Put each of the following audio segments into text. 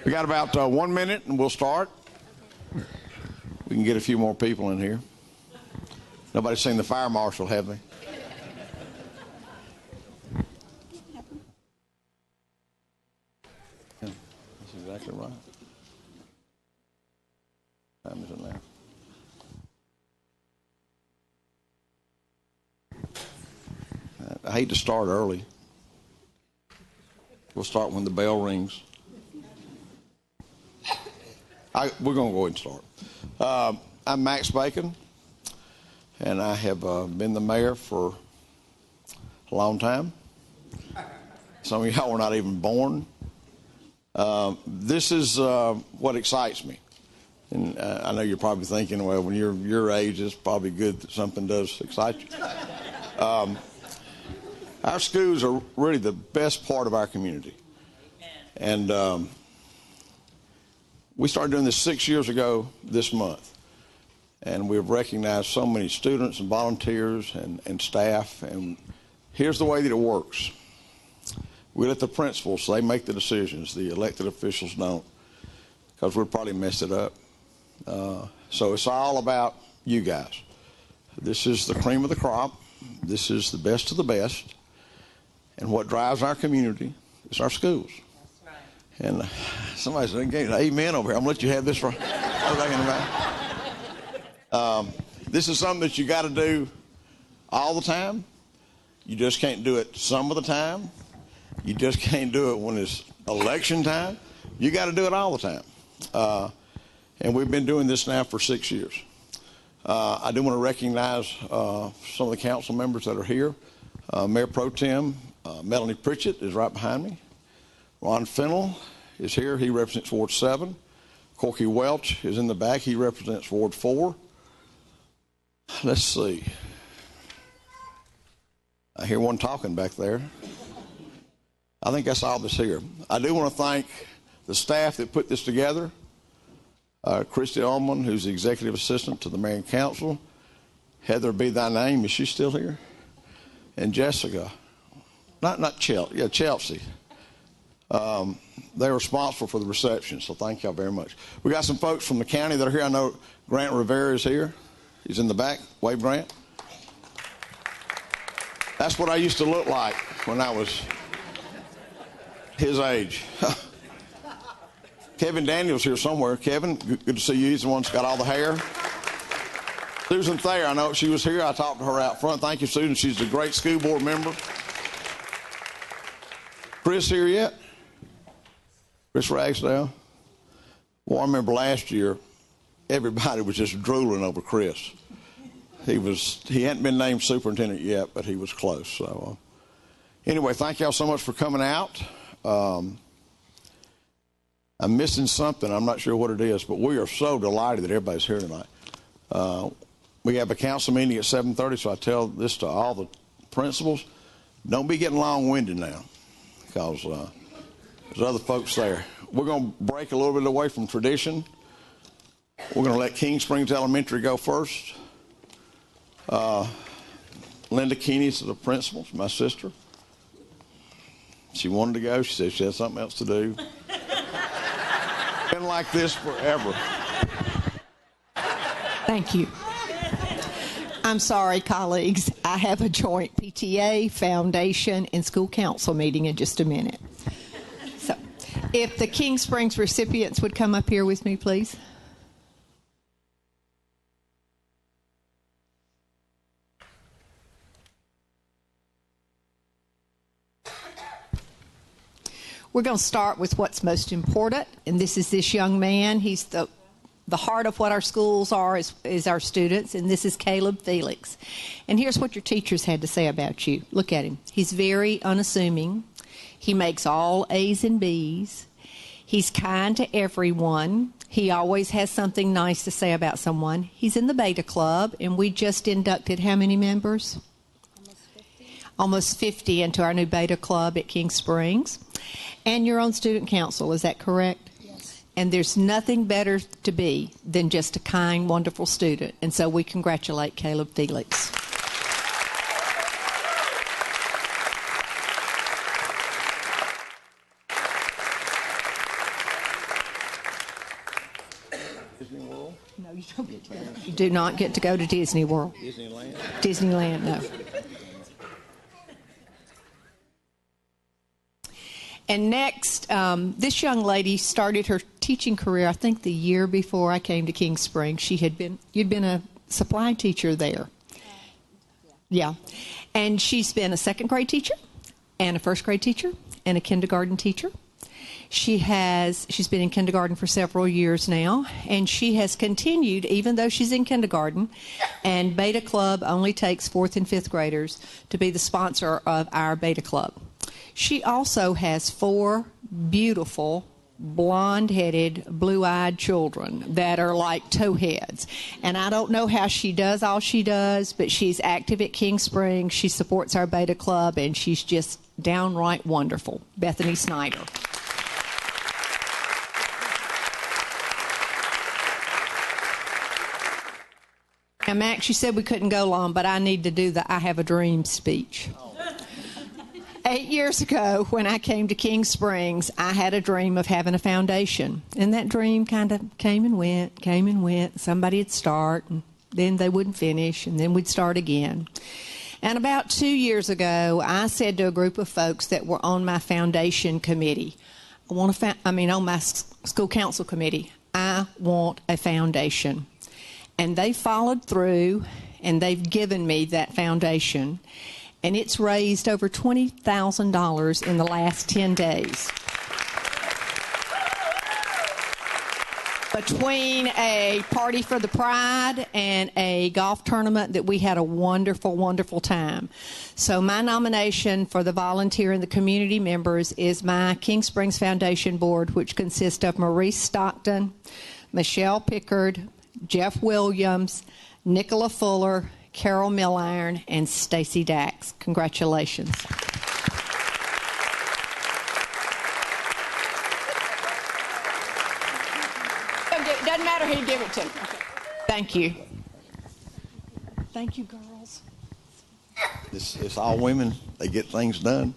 We got about 1 minute and we'll start. We can get a few more people in here. Nobody's seen the fire marshal, have they? Yeah, that's exactly right. Time is it now? I hate to start early. We'll start when the bell rings. We're going to go ahead and start. I'm Max Bacon, and I have been the mayor for a long time. Some of y'all were not even born. This is what excites me. And I know you're probably thinking, well, when you're your age, it's probably good that something does excite you. Our schools are really the best part of our community. And we started doing this 6 years ago this month. And we've recognized so many students and volunteers and staff. And here's the way that it works. We let the principals, they make the decisions. The elected officials don't, because we'll probably mess it up. So it's all about you guys. This is the cream of the crop. This is the best of the best. And what drives our community is our schools. That's right. And somebody said, amen over here. I'm going to let you have this for back in the back. This is something that you got to do all the time. You just can't do it some of the time. You just can't do it when it's election time. You got to do it all the time. And we've been doing this now for 6 years. I do want to recognize some of the council members that are here. Mayor Pro Tem Melanie Pritchett is right behind me. Ron Fennell is here. He represents Ward 7. Corky Welch is in the back. He represents Ward 4. Let's see. I hear one talking back there. I think that's all that's here. I do want to thank the staff that put this together. Christy Ullman, who's the executive assistant to the mayor and council. Heather Be Thy Name, is she still here? And Jessica, not Chelsea, yeah, Chelsea. They're responsible for the reception, so thank y'all very much. We got some folks from the county that are here. I know Grant Rivera is here. He's in the back. Wave, Grant. That's what I used to look like when I was his age. Kevin Daniels here somewhere. Kevin, good to see you. He's the one that's got all the hair. Susan Thayer, I know she was here. I talked to her out front. Thank you, Susan. She's a great school board member. Chris here yet? Chris Ragsdale? Well, I remember last year, everybody was just drooling over Chris. He hadn't been named superintendent yet, but he was close. So, anyway, thank y'all so much for coming out. I'm missing something. I'm not sure what it is, but we are so delighted that everybody's here tonight. We have a council meeting at 7:30, so I tell this to all the principals. Don't be getting long-winded now, because there's other folks there. We're going to break a little bit away from tradition. We're going to let King Springs Elementary go first. Linda Keeney's the principal, my sister. She wanted to go. She said she had something else to do. Been like this forever. Thank you. I'm sorry, colleagues. I have a joint PTA, foundation, and school council meeting in just a minute. So, if the King Springs recipients would come up here with me, please. We're going to start with what's most important, and this is this young man. He's the heart of what our schools are is our students, and this is Caleb Felix. And here's what your teachers had to say about you. Look at him. He's very unassuming. He makes all A's and B's. He's kind to everyone. He always has something nice to say about someone. He's in the Beta Club, and we just inducted how many members? Almost 50 into our new Beta Club at King Springs. And you're on student council, is that correct? Yes. And there's nothing better to be than just a kind, wonderful student. And so we congratulate Caleb Felix. Disney World? No, you don't get to go. You do not get to go to Disney World. Disneyland? Disneyland, no. And next, this young lady started her teaching career, I think, the year before I came to King Springs. You'd been a supply teacher there. Yeah. And she's been a second grade teacher and a first grade teacher and a kindergarten teacher. She's been in kindergarten for several years now, and she has continued, even though she's in kindergarten, and Beta Club only takes 4th and 5th graders, to be the sponsor of our Beta Club. She also has 4 beautiful, blonde-headed, blue-eyed children that are like towheads. And I don't know how she does all she does, but she's active at King Springs. She supports our Beta Club, and she's just downright wonderful. Bethany Snyder. Now, Max, you said we couldn't go long, but I need to do the I Have a Dream speech. 8 years ago, when I came to King Springs, I had a dream of having a foundation. And that dream kind of came and went. Somebody would start, and then they wouldn't finish, and then we'd start again. And about 2 years ago, I said to a group of folks that were on my foundation committee, on my school council committee, I want a foundation. And they followed through, and they've given me that foundation. And it's raised over $20,000 in the last 10 days. Between a party for the pride and a golf tournament that we had a wonderful, wonderful time. So my nomination for the volunteer and the community members is my King Springs Foundation Board, which consists of Maurice Stockton, Michelle Pickard, Jeff Williams, Nicola Fuller, Carol Milliron, and Stacy Dax. Congratulations. Doesn't matter who you give it to. Thank you. Thank you, girls. It's all women. They get things done.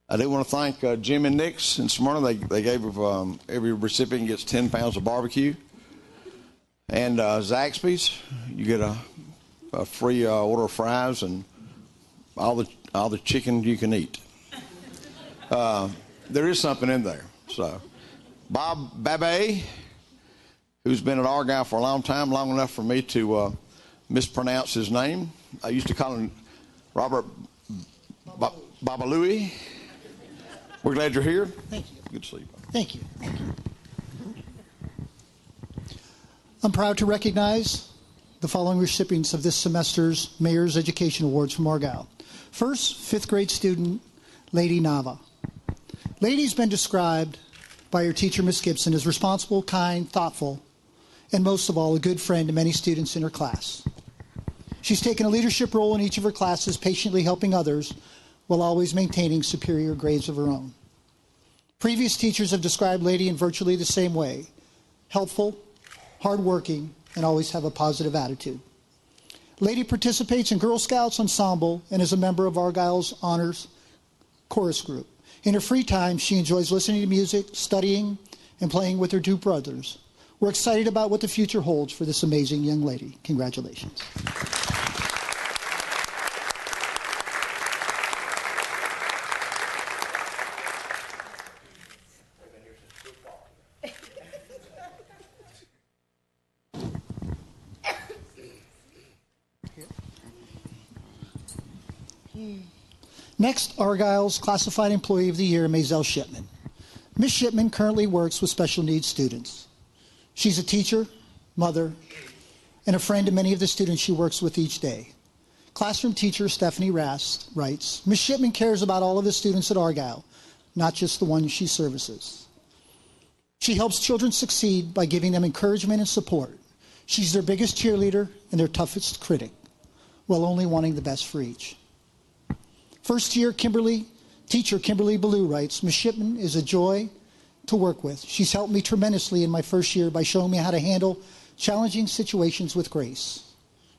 I do want to thank Jim and Nick's in Smyrna. They gave every recipient gets 10 pounds of barbecue. And Zaxby's, you get a free order of fries and all the chicken you can eat. There is something in there. So, Bob Babay, who's been at Argyle for a long time, long enough for me to mispronounce his name. I used to call him Robert Babalui. We're glad you're here. Thank you. Good to see you. Thank you. I'm proud to recognize the following recipients of this semester's Mayor's Education Awards from Argyle. First, 5th grade student, Lady Nava. Lady's been described by her teacher, Miss Gibson, as responsible, kind, thoughtful, and most of all, a good friend to many students in her class. She's taken a leadership role in each of her classes, patiently helping others, while always maintaining superior grades of her own. Previous teachers have described Lady in virtually the same way: helpful, hardworking, and always have a positive attitude. Lady participates in Girl Scouts Ensemble and is a member of Argyle's Honors Chorus Group. In her free time, she enjoys listening to music, studying, and playing with her 2 brothers. We're excited about what the future holds for this amazing young lady. Congratulations. Next, Argyle's Classified Employee of the Year, Maisel Shipman. Ms. Shipman currently works with special needs students. She's a teacher, mother, and a friend to many of the students she works with each day. Classroom teacher Stephanie Rast writes, Ms. Shipman cares about all of the students at Argyle, not just the ones she services. She helps children succeed by giving them encouragement and support. She's their biggest cheerleader and their toughest critic, while only wanting the best for each. First year teacher Kimberly Ballou writes, Ms. Shipman is a joy to work with. She's helped me tremendously in my first year by showing me how to handle challenging situations with grace.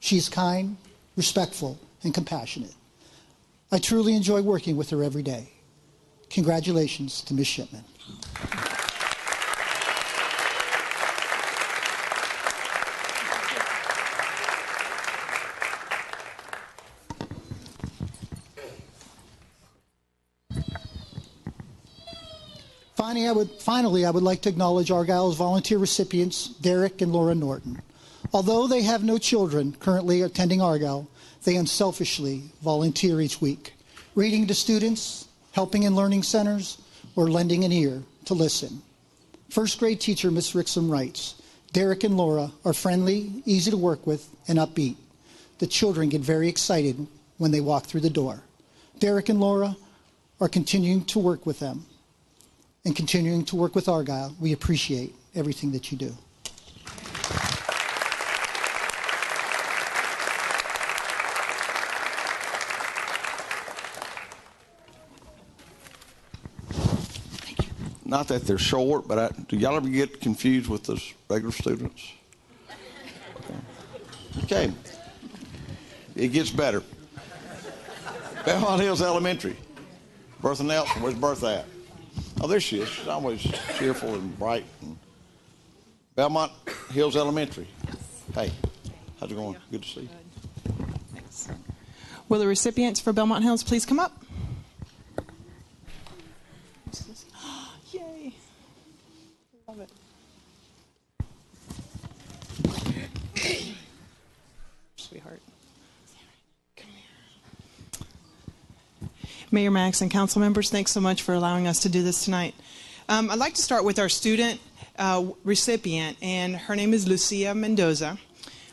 She's kind, respectful, and compassionate. I truly enjoy working with her every day. Congratulations to Ms. Shipman. Finally, I would like to acknowledge Argyle's volunteer recipients, Derek and Laura Norton. Although they have no children currently attending Argyle, they unselfishly volunteer each week, reading to students, helping in learning centers, or lending an ear to listen. First grade teacher Ms. Rickson writes, Derek and Laura are friendly, easy to work with, and upbeat. The children get very excited when they walk through the door. Derek and Laura are continuing to work with them and continuing to work with Argyle. We appreciate everything that you do. Not that they're short, but do y'all ever get confused with those regular students? Okay. It gets better. Belmont Hills Elementary. Bertha Nelson, where's Bertha at? Oh, there she is. She's always cheerful and bright. Belmont Hills Elementary. Hey, how's it going? Good to see you. Thanks. Will the recipients for Belmont Hills please come up? Yay. Love it. Sweetheart. Come here. Mayor Max and council members, thanks so much for allowing us to do this tonight. I'd like to start with our student recipient, and her name is Lucia Mendoza.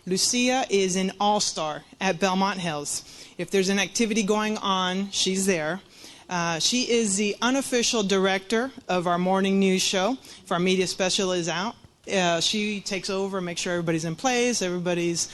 Lucia is an all-star at Belmont Hills. If there's an activity going on, she's there. She is the unofficial director of our morning news show. If our media special is out, she takes over and makes sure everybody's in place, everybody's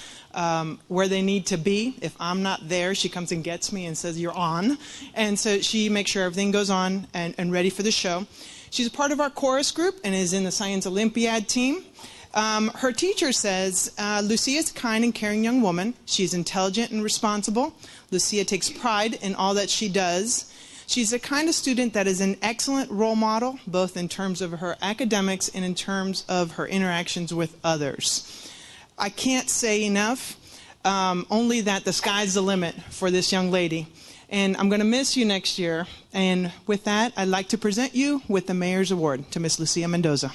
where they need to be. If I'm not there, she comes and gets me and says, you're on. And so she makes sure everything goes on and ready for the show. She's a part of our chorus group and is in the Science Olympiad team. Her teacher says, Lucia is a kind and caring young woman. She's intelligent and responsible. Lucia takes pride in all that she does. She's the kind of student that is an excellent role model, both in terms of her academics and in terms of her interactions with others. I can't say enough, only that the sky's the limit for this young lady. And I'm going to miss you next year. And with that, I'd like to present you with the Mayor's Award to Miss Lucia Mendoza.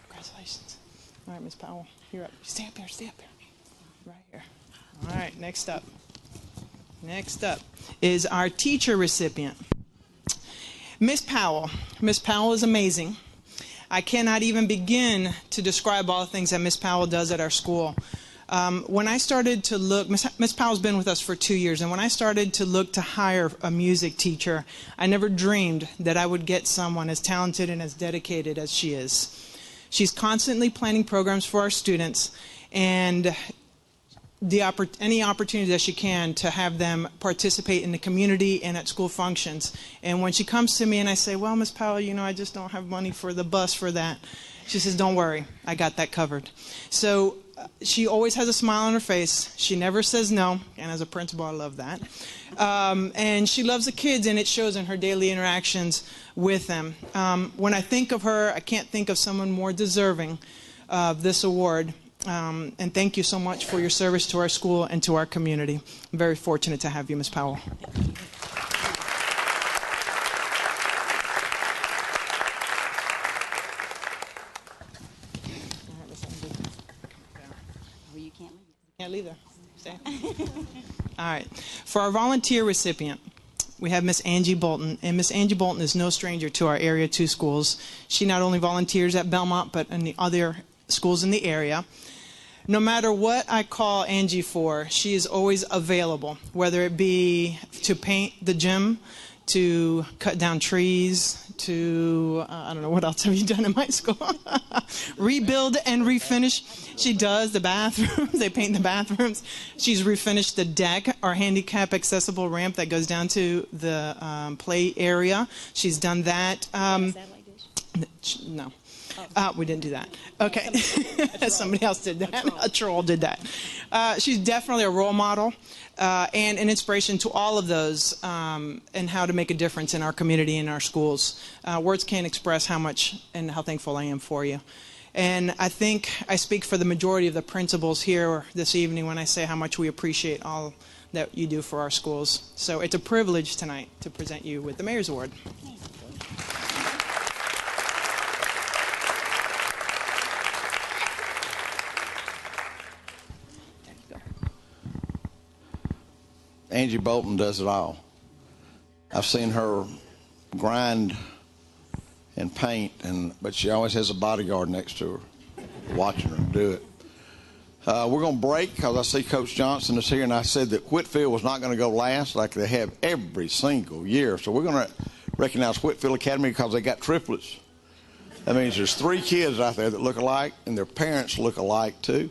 Congratulations. All right, Miss Powell, you're up. Stay up here, stay up here. Right here. All right, next up. Next up is our teacher recipient. Miss Powell. Miss Powell is amazing. I cannot even begin to describe all the things that Miss Powell does at our school. When I started to look, Miss Powell's been with us for 2 years, and when I started to look to hire a music teacher, I never dreamed that I would get someone as talented and as dedicated as she is. She's constantly planning programs for our students, and any opportunity that she can to have them participate in the community and at school functions. And when she comes to me and I say, well, Miss Powell, you know, I just don't have money for the bus for that. She says, don't worry, I got that covered. So she always has a smile on her face. She never says no. And as a principal, I love that. And she loves the kids, and it shows in her daily interactions with them. When I think of her, I can't think of someone more deserving of this award. And thank you so much for your service to our school and to our community. I'm very fortunate to have you, Ms. Powell. You can't leave. Can't leave there. Stay. All right. For our volunteer recipient, we have Miss Angie Bolton, and Miss Angie Bolton is no stranger to our Area 2 schools. She not only volunteers at Belmont, but in the other schools in the area. No matter what I call Angie for, she is always available, whether it be to paint the gym, to cut down trees, to, I don't know, what else have you done in my school? Rebuild and refinish. She does the bathrooms. They paint the bathrooms. She's refinished the deck, our handicap accessible ramp that goes down to the play area. She's done that. No. We didn't do that. Okay. Somebody else did that. A troll did that. She's definitely a role model and an inspiration to all of those and how to make a difference in our community and our schools. Words can't express how much and how thankful I am for you. And I think I speak for the majority of the principals here this evening when I say how much we appreciate all that you do for our schools. So it's a privilege tonight to present you with the Mayor's Award. Angie Bolton does it all. I've seen her grind and paint, but she always has a bodyguard next to her watching her do it. We're going to break because I see Coach Johnson is here, and I said that Whitfield was not going to go last like they have every single year. So we're going to recognize Whitfield Academy because they got triplets. That means there's 3 kids out there that look alike, and their parents look alike too.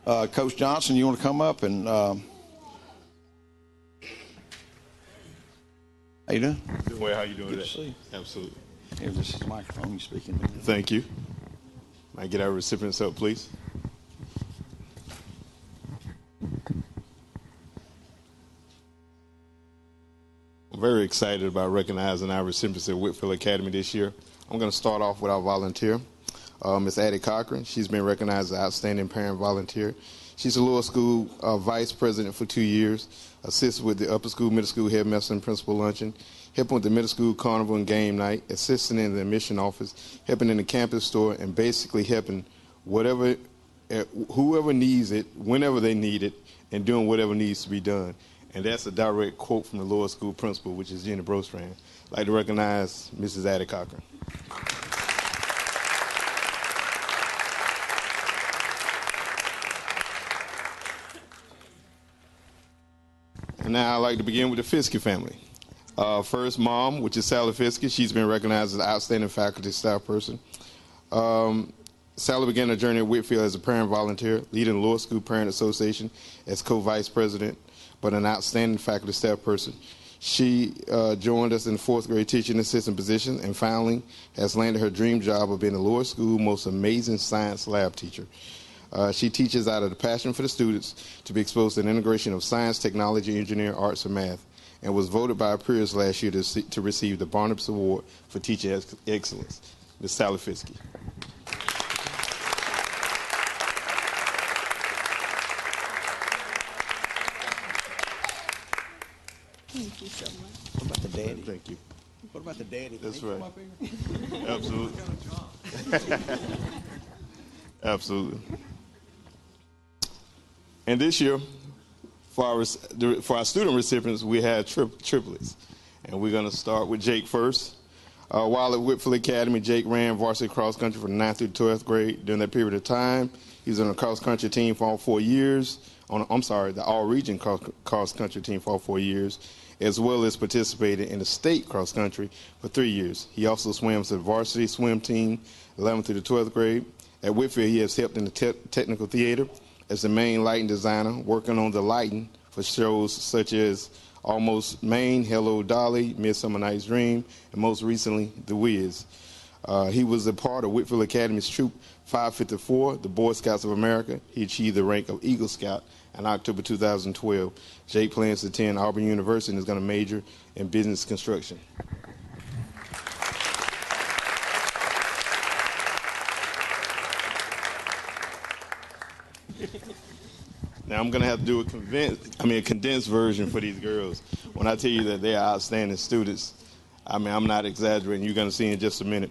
Coach Johnson, you want to come up and... How you doing? Doing well. How you doing Good today? to see you. Absolutely. Here, this is the microphone. You speaking. Thank you. Might get our recipients up, please. I'm very excited about recognizing our recipients at Whitfield Academy this year. I'm going to start off with our volunteer, Miss Addie Cochran. She's been recognized as an outstanding parent volunteer. She's a lower school vice president for 2 years, assists with the upper school, middle school headmaster and principal luncheon, helping with the middle school carnival and game night, assisting in the admission office, helping in the campus store, and basically helping whoever needs it, whenever they need it, and doing whatever needs to be done. And that's a direct quote from the lower school principal, which is Jenny Brostrand. I'd like to recognize Mrs. Addie Cochran. And now I'd like to begin with the Fiske family. First, mom, which is Sally Fiske. She's been recognized as an outstanding faculty staff person. Sally began her journey at Whitfield as a parent volunteer, leading the Lower School Parent Association as co-vice president, but an outstanding faculty staff person. She joined us in the 4th grade teaching assistant position and finally has landed her dream job of being the lower school most amazing science lab teacher. She teaches out of the passion for the students to be exposed to the integration of science, technology, engineering, arts, and math, and was voted by her peers last year to receive the Barnabas Award for Teaching Excellence. Ms. Sally Fiske. Thank you so much. What about the daddy? Thank you. What about the daddy? That's right. Absolutely. Absolutely. And this year, for our student recipients, we had triplets. And we're going to start with Jake first. While at Whitfield Academy, Jake ran varsity cross country from 9th through 12th grade. During that period of time, he was on the cross country team for all 4 years. The all-region cross country team for all 4 years, as well as participated in the state cross country for 3 years. He also swims the varsity swim team 11th through the 12th grade. At Whitfield, he has helped in the technical theater as the main lighting designer, working on the lighting for shows such as Almost Maine, Hello Dolly, Midsummer Night's Dream, and most recently, The Wiz. He was a part of Whitfield Academy's Troop 554, the Boy Scouts of America. He achieved the rank of Eagle Scout in October 2012. Jake plans to attend Auburn University and is going to major in business construction. Now I'm going to have to do a condensed version for these girls. When I tell you that they are outstanding students, I'm not exaggerating. You're going to see in just a minute.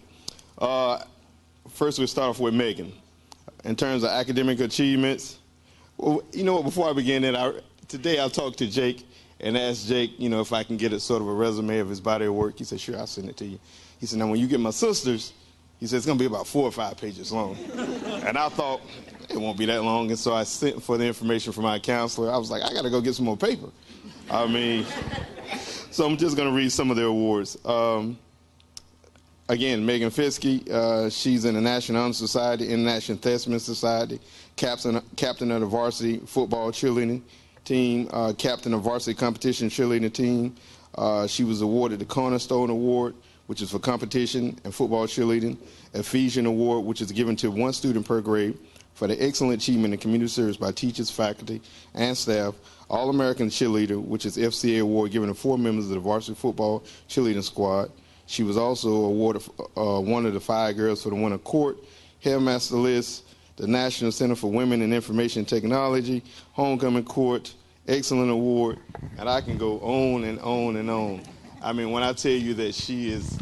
First, we'll start off with Megan. In terms of academic achievements, well, you know what, before I begin that, today I talked to Jake and asked Jake, if I can get a sort of a resume of his body of work. He said, sure, I'll send it to you. He said, now when you get my sisters, he said, it's going to be about 4 or 5 pages long. And I thought, it won't be that long. And so I sent for the information from my counselor. I was like, I got to go get some more paper. So I'm just going to read some of their awards. Again, Megan Fiske, she's in the National Honor Society, International Thespian Society, captain of the varsity football cheerleading team, captain of varsity competition cheerleading team. She was awarded the Cornerstone Award, which is for competition and football cheerleading. Ephesian Award, which is given to one student per grade for the excellent achievement in community service by teachers, faculty, and staff. All-American Cheerleader, which is FCA Award given to 4 members of the varsity football cheerleading squad. She was also awarded one of the 5 girls for the winter court. Headmaster List, the National Center for Women in Information Technology, Homecoming Court, Excellent Award, and I can go on and on and on. I mean, when I tell you that she is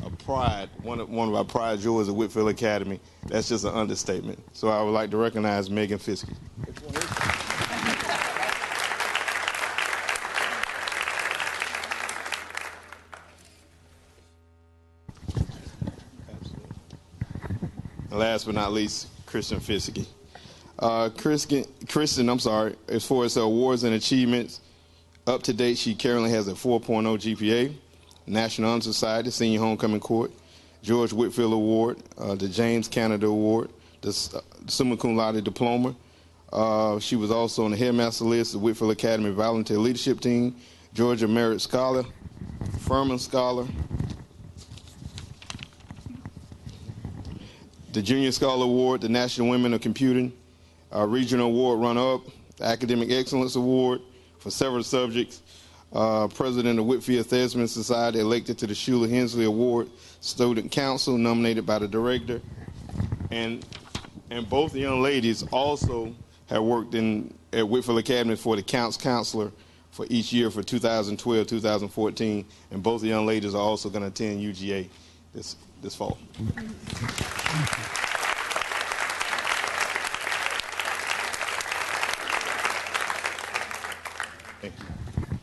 a pride, one of our pride jewels at Whitfield Academy, that's just an understatement. So I would like to recognize Megan Fiske. And last but not least, Kristen Fiske. Kristen, as far as her awards and achievements, up to date, she currently has a 4.0 GPA, National Honor Society, Senior Homecoming Court, George Whitfield Award, the James Canada Award, the Summa Cum Laude Diploma. She was also on the Headmaster List of Whitfield Academy Volunteer Leadership Team, Georgia Merit Scholar, Furman Scholar, the Junior Scholar Award, the National Women of Computing, Regional Award runner-up, the Academic Excellence Award for several subjects, President of Whitfield Thespian Society, elected to the Sheila Hensley Award, Student Council, nominated by the director. And both the young ladies also have worked at Whitfield Academy for the counselor for each year for 2012, 2014, and both the young ladies are also going to attend UGA this fall.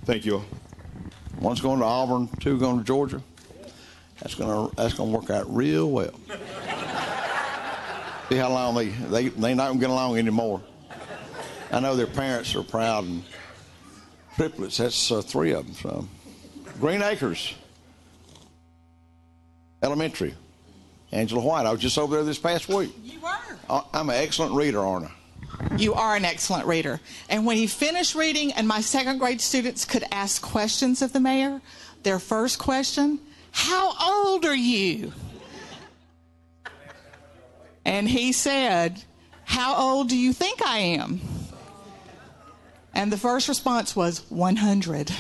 Thank you all. One's going to Auburn, 2 going to Georgia. That's gonna work out real well. See how long they not gonna get along anymore. I know their parents are proud, and triplets. That's 3 of them. So, Green Acres Elementary. Angela White. I was just over there this past week. You were. I'm an excellent reader, aren't I? You are an excellent reader. And when he finished reading and my 2nd grade students could ask questions of the mayor, their first question, how old are you? And he said, how old do you think I am? And the first response was 100.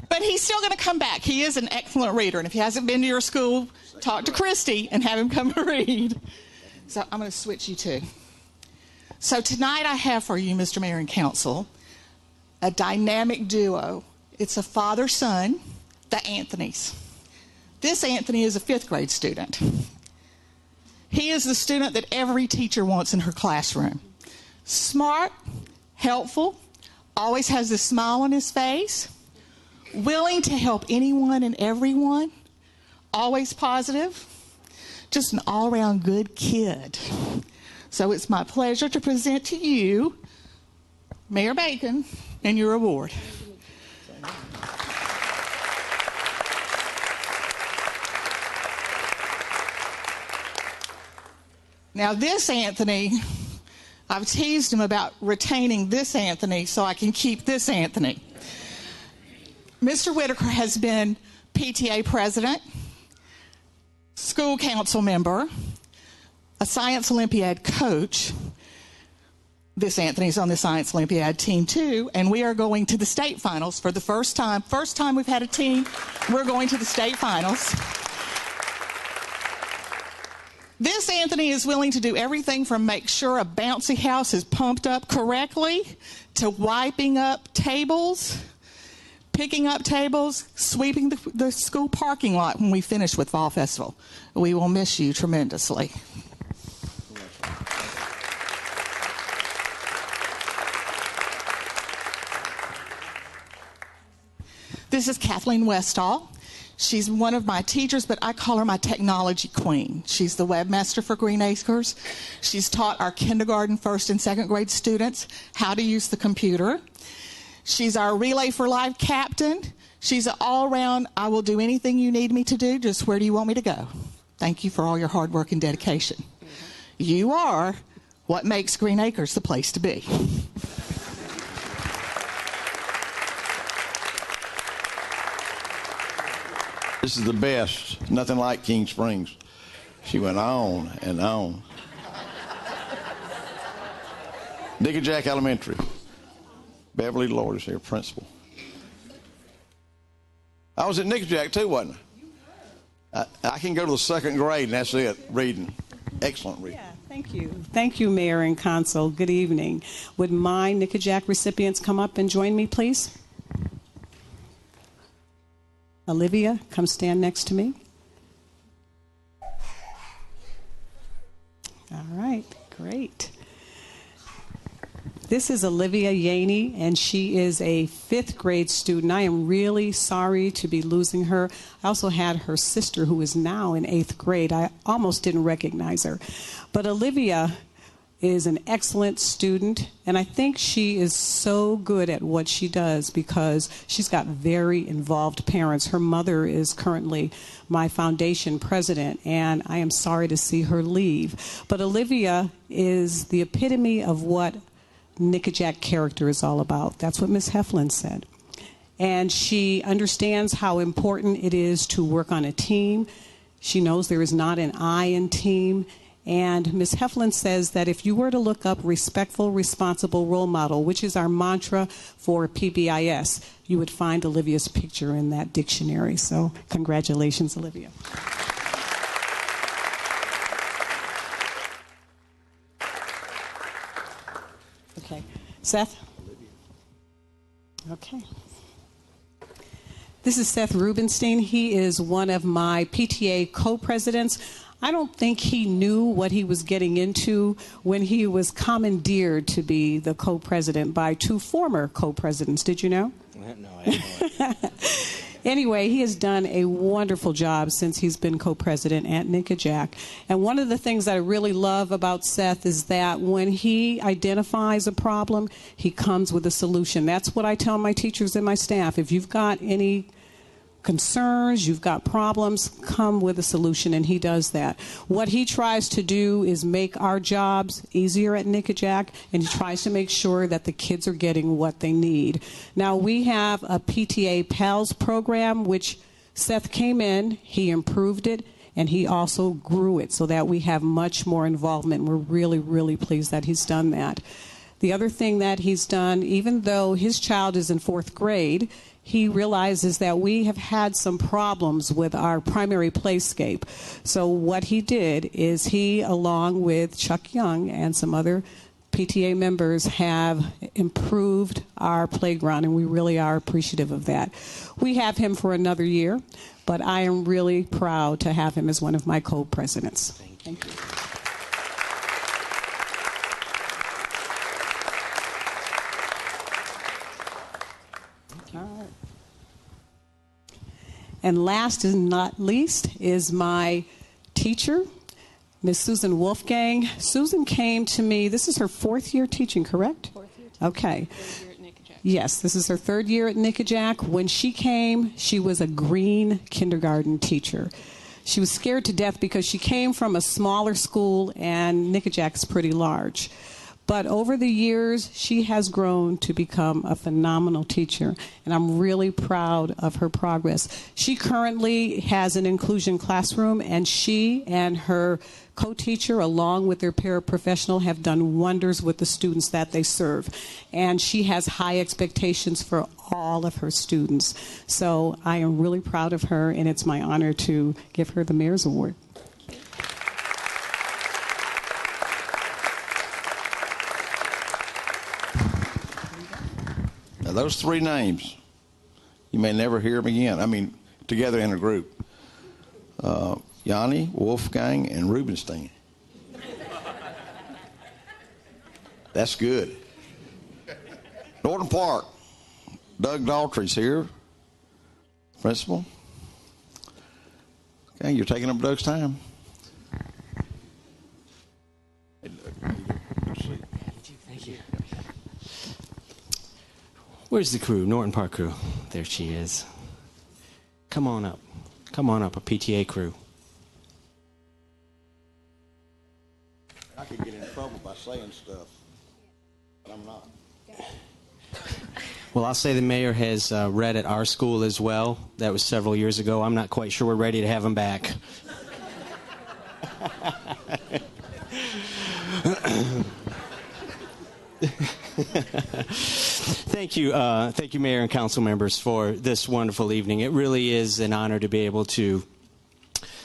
But he's still going to come back. He is an excellent reader. And if he hasn't been to your school, talk to Christy and have him come read. So I'm going to switch you too. So tonight I have for you, Mr. Mayor and Council, a dynamic duo. It's a father-son, the Anthonys. This Anthony is a 5th grade student. He is the student that every teacher wants in her classroom. Smart, helpful, always has a smile on his face, willing to help anyone and everyone, always positive, just an all-around good kid. So it's my pleasure to present to you Mayor Bacon and your award. Now this Anthony, I've teased him about retaining this Anthony so I can keep this Anthony. Mr. Whitaker has been PTA president, school council member, a Science Olympiad coach. This Anthony's on the Science Olympiad team too, and we are going to the state finals for the first time. First time we've had a team, we're going to the state finals. This Anthony is willing to do everything from make sure a bouncy house is pumped up correctly to wiping up tables, picking up tables, sweeping the school parking lot when we finish with Fall Festival. We will miss you tremendously. This is Kathleen Westall. She's one of my teachers, but I call her my technology queen. She's the webmaster for Green Acres. She's taught our kindergarten, 1st and 2nd grade students how to use the computer. She's our Relay for Life captain. She's an all-around, I will do anything you need me to do, just where do you want me to go? Thank you for all your hard work and dedication. You are what makes Green Acres the place to be. This is the best. Nothing like King Springs. She went on and on. Nickajack Elementary. Beverly Lloyd is here, principal. I was at Nickajack too, wasn't I? I can go to the second grade, and that's it, reading. Excellent reading. Yeah, thank you. Thank you, Mayor and Council. Good evening. Would my Nickajack recipients come up and join me, please? Olivia, come stand next to me. All right, great. This is Olivia Yaney, and she is a 5th grade student. I am really sorry to be losing her. I also had her sister, who is now in 8th grade. I almost didn't recognize her. But Olivia is an excellent student, and I think she is so good at what she does because she's got very involved parents. Her mother is currently my foundation president, and I am sorry to see her leave. But Olivia is the epitome of what Nickajack character is all about. That's what Ms. Heflin said. And she understands how important it is to work on a team. She knows there is not an I in team. And Ms. Heflin says that if you were to look up respectful, responsible role model, which is our mantra for PBIS, you would find Olivia's picture in that dictionary. So congratulations, Olivia. Okay. Seth? Okay. This is Seth Rubenstein. He is one of my PTA co-presidents. I don't think he knew what he was getting into when he was commandeered to be the co-president by 2 former co-presidents. Did you know? No, I have no idea. Anyway, he has done a wonderful job since he's been co-president at Nickajack. And one of the things that I really love about Seth is that when he identifies a problem, he comes with a solution. That's what I tell my teachers and my staff. If you've got any concerns, you've got problems, come with a solution, and he does that. What he tries to do is make our jobs easier at Nickajack, and he tries to make sure that the kids are getting what they need. Now, we have a PTA PALS program, which Seth came in, he improved it, and he also grew it so that we have much more involvement. We're really, really pleased that he's done that. The other thing that he's done, even though his child is in 4th grade, he realizes that we have had some problems with our primary playscape. So what he did is he, along with Chuck Young and some other PTA members, have improved our playground, and we really are appreciative of that. We have him for another year, but I am really proud to have him as one of my co-presidents. Thank you. And last and not least is my teacher, Miss Susan Wolfgang. Susan came to me, this is her 4th year teaching, correct? 4th year teaching. Okay. 3rd year at Nickajack. Yes, this is her 3rd year at Nickajack. When she came, she was a green kindergarten teacher. She was scared to death because she came from a smaller school and Nickajack's pretty large. But over the years, she has grown to become a phenomenal teacher, and I'm really proud of her progress. She currently has an inclusion classroom, and she and her co-teacher, along with their paraprofessional, have done wonders with the students that they serve. And she has high expectations for all of her students. So I am really proud of her, and it's my honor to give her the Mayor's Award. Now, those 3 names, you may never hear them again. I mean, together in a group. Yanni, Wolfgang, and Rubenstein. That's good. Norton Park, Doug Daltrey's here, principal. Okay, you're taking up Doug's time. Hey, Doug, good to see you. Thank you. Where's the crew? Norton Park crew. There she is. Come on up. Come on up, a PTA crew. I could get in trouble by saying stuff, but I'm not. Well, I'll say the mayor has read at our school as well. That was several years ago. I'm not quite sure we're ready to have him back. Thank you, Mayor and council members, for this wonderful evening. It really is an honor to be able to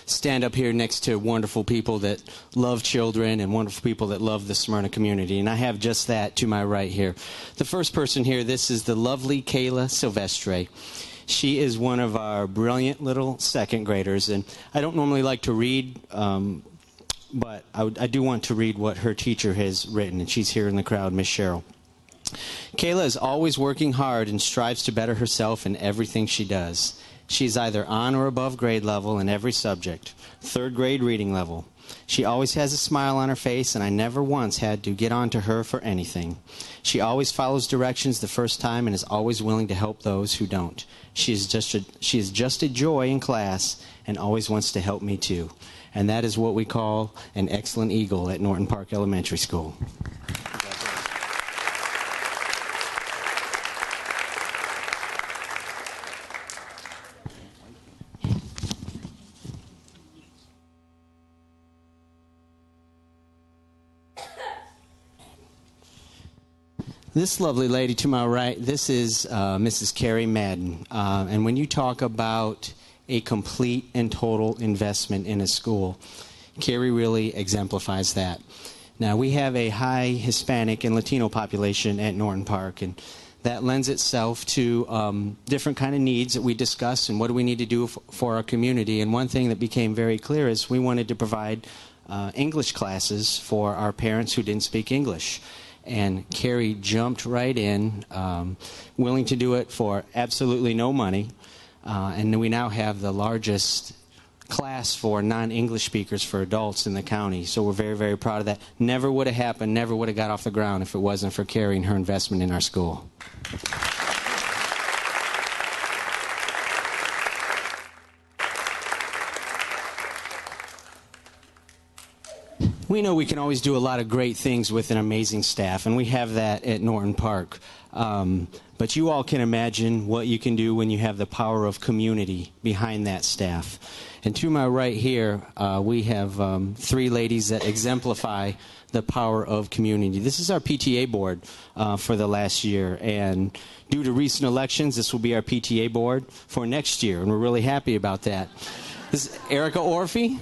stand up here next to wonderful people that love children and wonderful people that love the Smyrna community. And I have just that to my right here. The first person here, this is the lovely Kayla Silvestre. She is one of our brilliant little second graders. And I don't normally like to read, but I do want to read what her teacher has written. And she's here in the crowd, Miss Cheryl. Kayla is always working hard and strives to better herself in everything she does. She's either on or above grade level in every subject, third grade reading level. She always has a smile on her face, and I never once had to get on to her for anything. She always follows directions the first time and is always willing to help those who don't. She is just a joy in class and always wants to help me too. And that is what we call an excellent eagle at Norton Park Elementary School. This lovely lady to my right, this is Mrs. Carrie Madden. And when you talk about a complete and total investment in a school, Carrie really exemplifies that. Now, we have a high Hispanic and Latino population at Norton Park, and that lends itself to different kind of needs that we discuss and what do we need to do for our community. And one thing that became very clear is we wanted to provide English classes for our parents who didn't speak English. And Carrie jumped right in, willing to do it for absolutely no money. And we now have the largest class for non-English speakers for adults in the county. So we're very, very proud of that. Never would have happened, never would have got off the ground if it wasn't for Carrie and her investment in our school. We know we can always do a lot of great things with an amazing staff, and we have that at Norton Park. But you all can imagine what you can do when you have the power of community behind that staff. And to my right here, we have three ladies that exemplify the power of community. This is our PTA board for the last year, and due to recent elections, this will be our PTA board for next year, and we're really happy about that. This is Erica Orphy,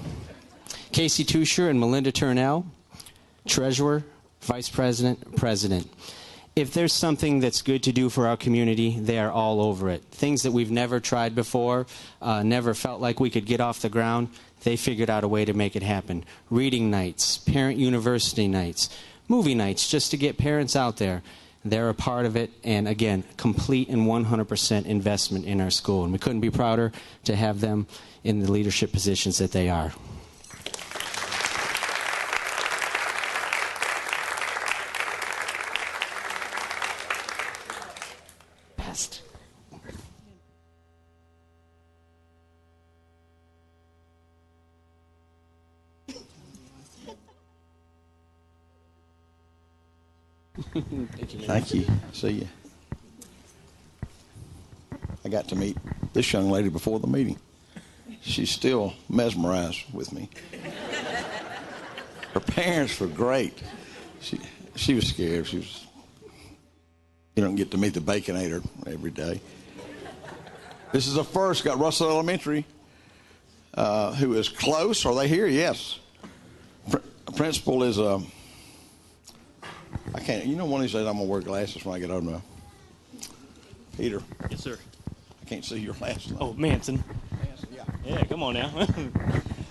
Casey Tusher, and Melinda Turnell, Treasurer, Vice President, President. If there's something that's good to do for our community, they are all over it. Things that we've never tried before, never felt like we could get off the ground, they figured out a way to make it happen. Reading nights, parent university nights, movie nights, just to get parents out there. They're a part of it, and again, complete and 100% investment in our school. And we couldn't be prouder to have them in the leadership positions that they are. Thank you. See you. I got to meet this young lady before the meeting. She's still mesmerized with me. Her parents were great. She was scared. You don't get to meet the Baconator every day. This is a first. Got Russell Elementary, who is close. Are they here? Yes. Principal is I can't. You know, one of these days I'm gonna wear glasses when I get older. Peter. Yes, sir. I can't see your last name. Oh, Manson. Yeah. Yeah, come on now.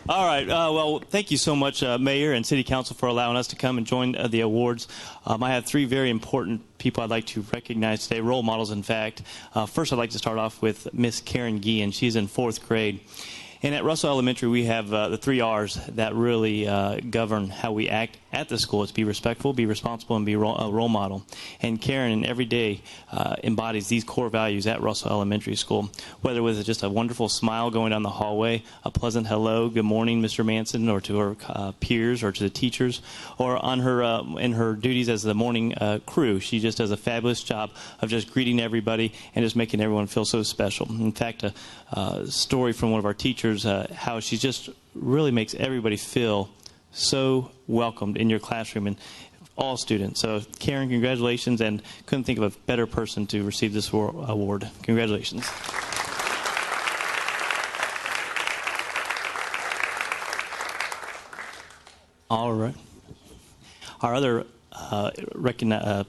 All right. Well, thank you so much, Mayor and City Council, for allowing us to come and join the awards. I have three very important people I'd like to recognize today, role models, in fact. First, I'd like to start off with Miss Karen Guillen. She's in 4th grade. And at Russell Elementary, we have the 3 R's that really govern how we act at the school. It's be respectful, be responsible, and be a role model. And Karen, every day, embodies these core values at Russell Elementary School, whether with just a wonderful smile going down the hallway, a pleasant hello, good morning, Mr. Manson, or to her peers or to the teachers, or on her in her duties as the morning crew. She just does a fabulous job of just greeting everybody and just making everyone feel so special. In fact, a story from one of our teachers, how she just really makes everybody feel so welcomed in your classroom, and all students. So Karen, congratulations, and couldn't think of a better person to receive this award. Congratulations. All right. Our other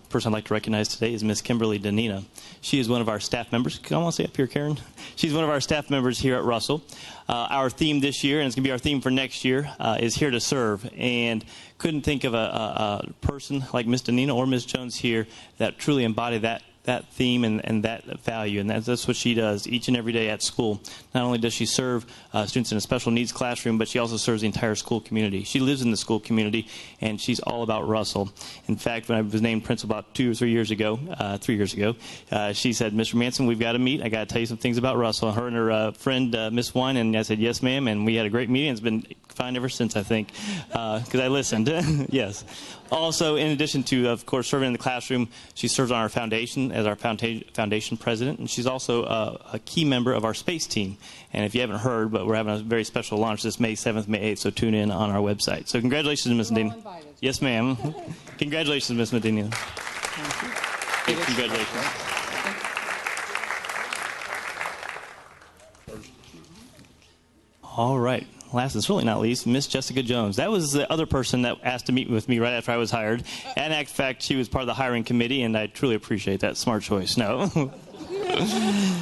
person I'd like to recognize today is Miss Kimberly Danina. She is one of our staff members. Can I want to say up here, Karen? She's one of our staff members here at Russell. Our theme this year, and it's going to be our theme for next year, is Here to Serve. And couldn't think of a person like Miss Danina or Miss Jones here that truly embody that theme and that value, and that's what she does each and every day at school. Not only does she serve students in a special needs classroom, but she also serves the entire school community. She lives in the school community, and she's all about Russell. In fact, when I was named principal about 2 or 3 years ago, she said, "Mr. Manson, we've got to meet. I got to tell you some things about Russell." Her and her friend, Miss Wine, and I said, "Yes, ma'am," and we had a great meeting. It's been fine ever since, I think, because I listened. Yes. Also, in addition to, of course, serving in the classroom, she serves on our foundation as our foundation president, and she's also a key member of our space team. And if you haven't heard, but we're having a very special launch this May 7th, May 8th, so tune in on our website. So congratulations, Ms. Medina. Yes, ma'am. Congratulations, Ms. Medina. Thank you. Congratulations. All right. Last and certainly not least, Miss Jessica Jones. That was the other person that asked to meet with me right after I was hired. And in fact, she was part of the hiring committee, and I truly appreciate that. Smart choice. No.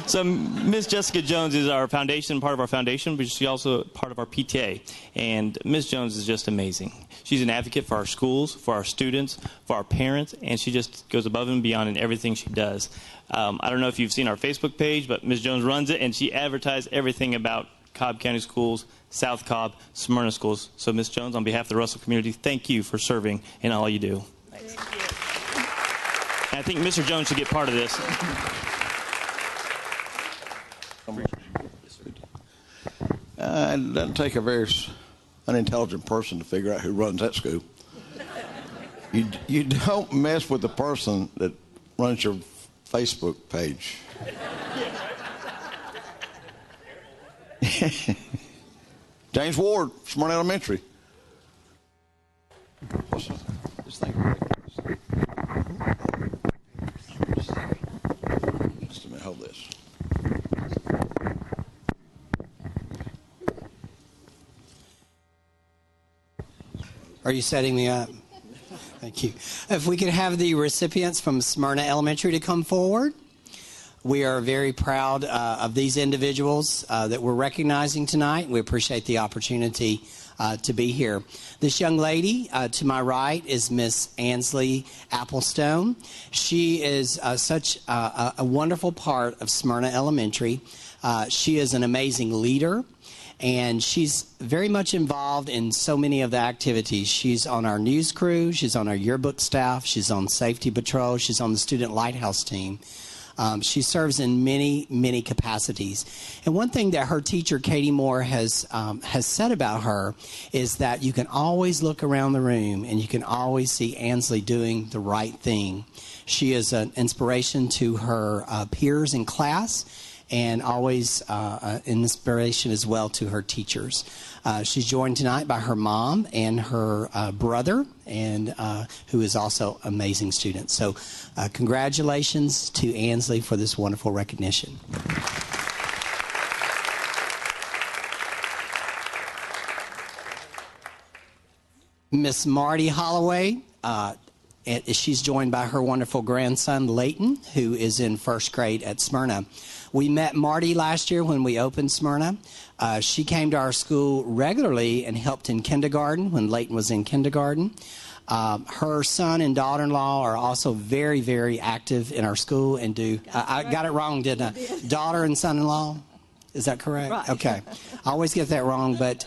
So Miss Jessica Jones is our foundation, part of our foundation, but she's also part of our PTA. And Miss Jones is just amazing. She's an advocate for our schools, for our students, for our parents, and she just goes above and beyond in everything she does. I don't know if you've seen our Facebook page, but Miss Jones runs it, and she advertises everything about Cobb County Schools, South Cobb, Smyrna Schools. So, Ms. Jones, on behalf of the Russell community, thank you for serving in all you do. Thanks. Thank you. And I think Mr. Jones should get part of this. It doesn't take a very unintelligent person to figure out who runs that school. You don't mess with the person that runs your Facebook page. James Ward, Smyrna Elementary. What's this thing? Just a minute, hold this. Are you setting me up? Thank you. If we could have the recipients from Smyrna Elementary to come forward. We are very proud of these individuals that we're recognizing tonight. We appreciate the opportunity to be here. This young lady to my right is Miss Ansley Applestone. She is such a wonderful part of Smyrna Elementary. She is an amazing leader, and she's very much involved in so many of the activities. She's on our news crew. She's on our yearbook staff. She's on safety patrol. She's on the student lighthouse team. She serves in many, many capacities. And one thing that her teacher, Katie Moore, has said about her is that you can always look around the room and you can always see Ansley doing the right thing. She is an inspiration to her peers in class, and always an inspiration as well to her teachers. She's joined tonight by her mom and her brother, and who is also an amazing student. So congratulations to Ansley for this wonderful recognition. Miss Marty Holloway, she's joined by her wonderful grandson, Leighton, who is in first grade at Smyrna. We met Marty last year when we opened Smyrna. She came to our school regularly and helped in kindergarten when Leighton was in kindergarten. Her son and daughter-in-law are also very, very active in our school and do... I got it wrong, didn't I? Daughter and son-in-law? Is that correct? Right. Okay. I always get that wrong, but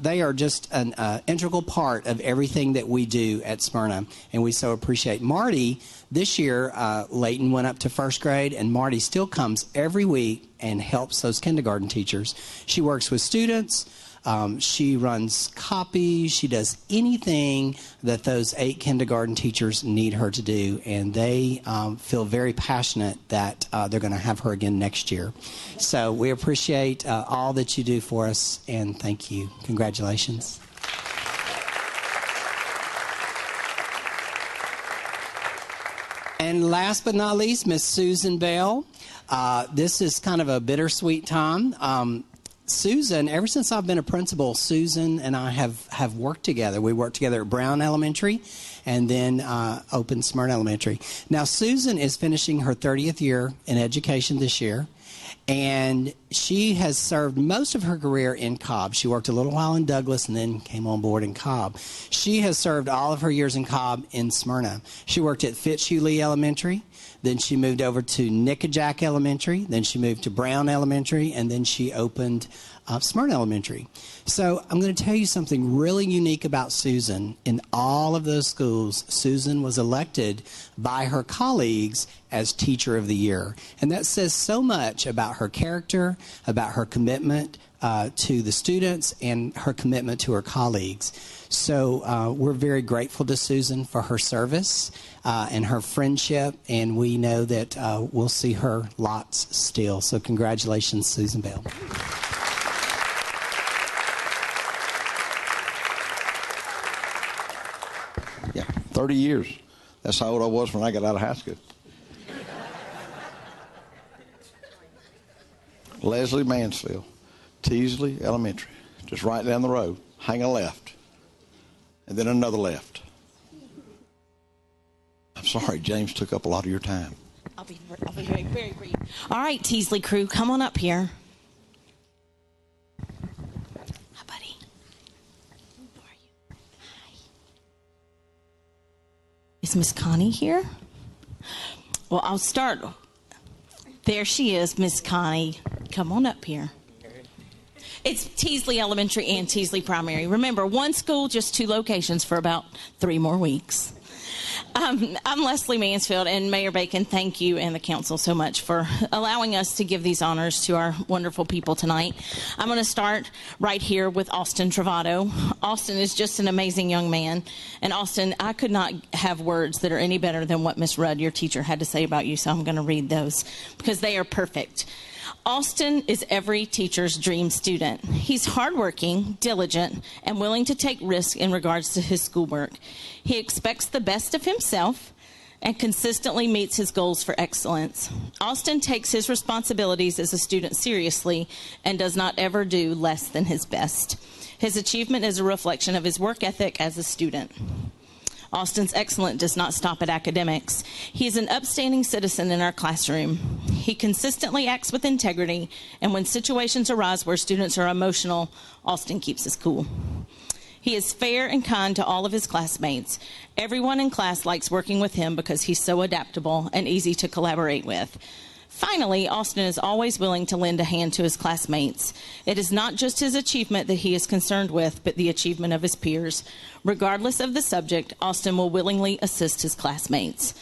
they are just an integral part of everything that we do at Smyrna, and we so appreciate. Marty, this year, Leighton went up to first grade, and Marty still comes every week and helps those kindergarten teachers. She works with students. She runs copy. She does anything that those 8 kindergarten teachers need her to do, and they feel very passionate that they're going to have her again next year. So we appreciate all that you do for us, and thank you. Congratulations. And last but not least, Miss Susan Bell. This is kind of a bittersweet time. Susan, ever since I've been a principal, Susan and I have worked together. We worked together at Brown Elementary and then opened Smyrna Elementary. Now, Susan is finishing her 30th year in education this year, and she has served most of her career in Cobb. She worked a little while in Douglas and then came on board in Cobb. She has served all of her years in Cobb in Smyrna. She worked at Fitzhugh Lee Elementary. Then she moved over to Nickajack Elementary. Then she moved to Brown Elementary. And then she opened Smyrna Elementary. So I'm going to tell you something really unique about Susan. In all of those schools, Susan was elected by her colleagues as Teacher of the Year. And that says so much about her character, about her commitment to the students, and her commitment to her colleagues. So we're very grateful to Susan for her service and her friendship, and we know that we'll see her lots still. So congratulations, Susan Bell. Yeah, 30 years. That's how old I was when I got out of high school. Leslie Mansfield, Teasley Elementary, just right down the road. Hang a left, and then another left. I'm sorry, James took up a lot of your time. I'll be very, very brief. All right, Teasley crew, come on up here. Hi, buddy. How are you? Hi. Is Miss Connie here? Well, I'll start. There she is, Miss Connie. Come on up here. It's Teasley Elementary and Teasley Primary. Remember, one school, just 2 locations for about 3 more weeks. I'm Leslie Mansfield, and Mayor Bacon, thank you and the council so much for allowing us to give these honors to our wonderful people tonight. I'm going to start right here with Austin Travato. Austin is just an amazing young man. And Austin, I could not have words that are any better than what Miss Rudd, your teacher, had to say about you, so I'm going to read those because they are perfect. Austin is every teacher's dream student. He's hardworking, diligent, and willing to take risks in regards to his schoolwork. He expects the best of himself and consistently meets his goals for excellence. Austin takes his responsibilities as a student seriously and does not ever do less than his best. His achievement is a reflection of his work ethic as a student. Austin's excellence does not stop at academics. He is an upstanding citizen in our classroom. He consistently acts with integrity, and when situations arise where students are emotional, Austin keeps his cool. He is fair and kind to all of his classmates. Everyone in class likes working with him because he's so adaptable and easy to collaborate with. Finally, Austin is always willing to lend a hand to his classmates. It is not just his achievement that he is concerned with, but the achievement of his peers. Regardless of the subject, Austin will willingly assist his classmates.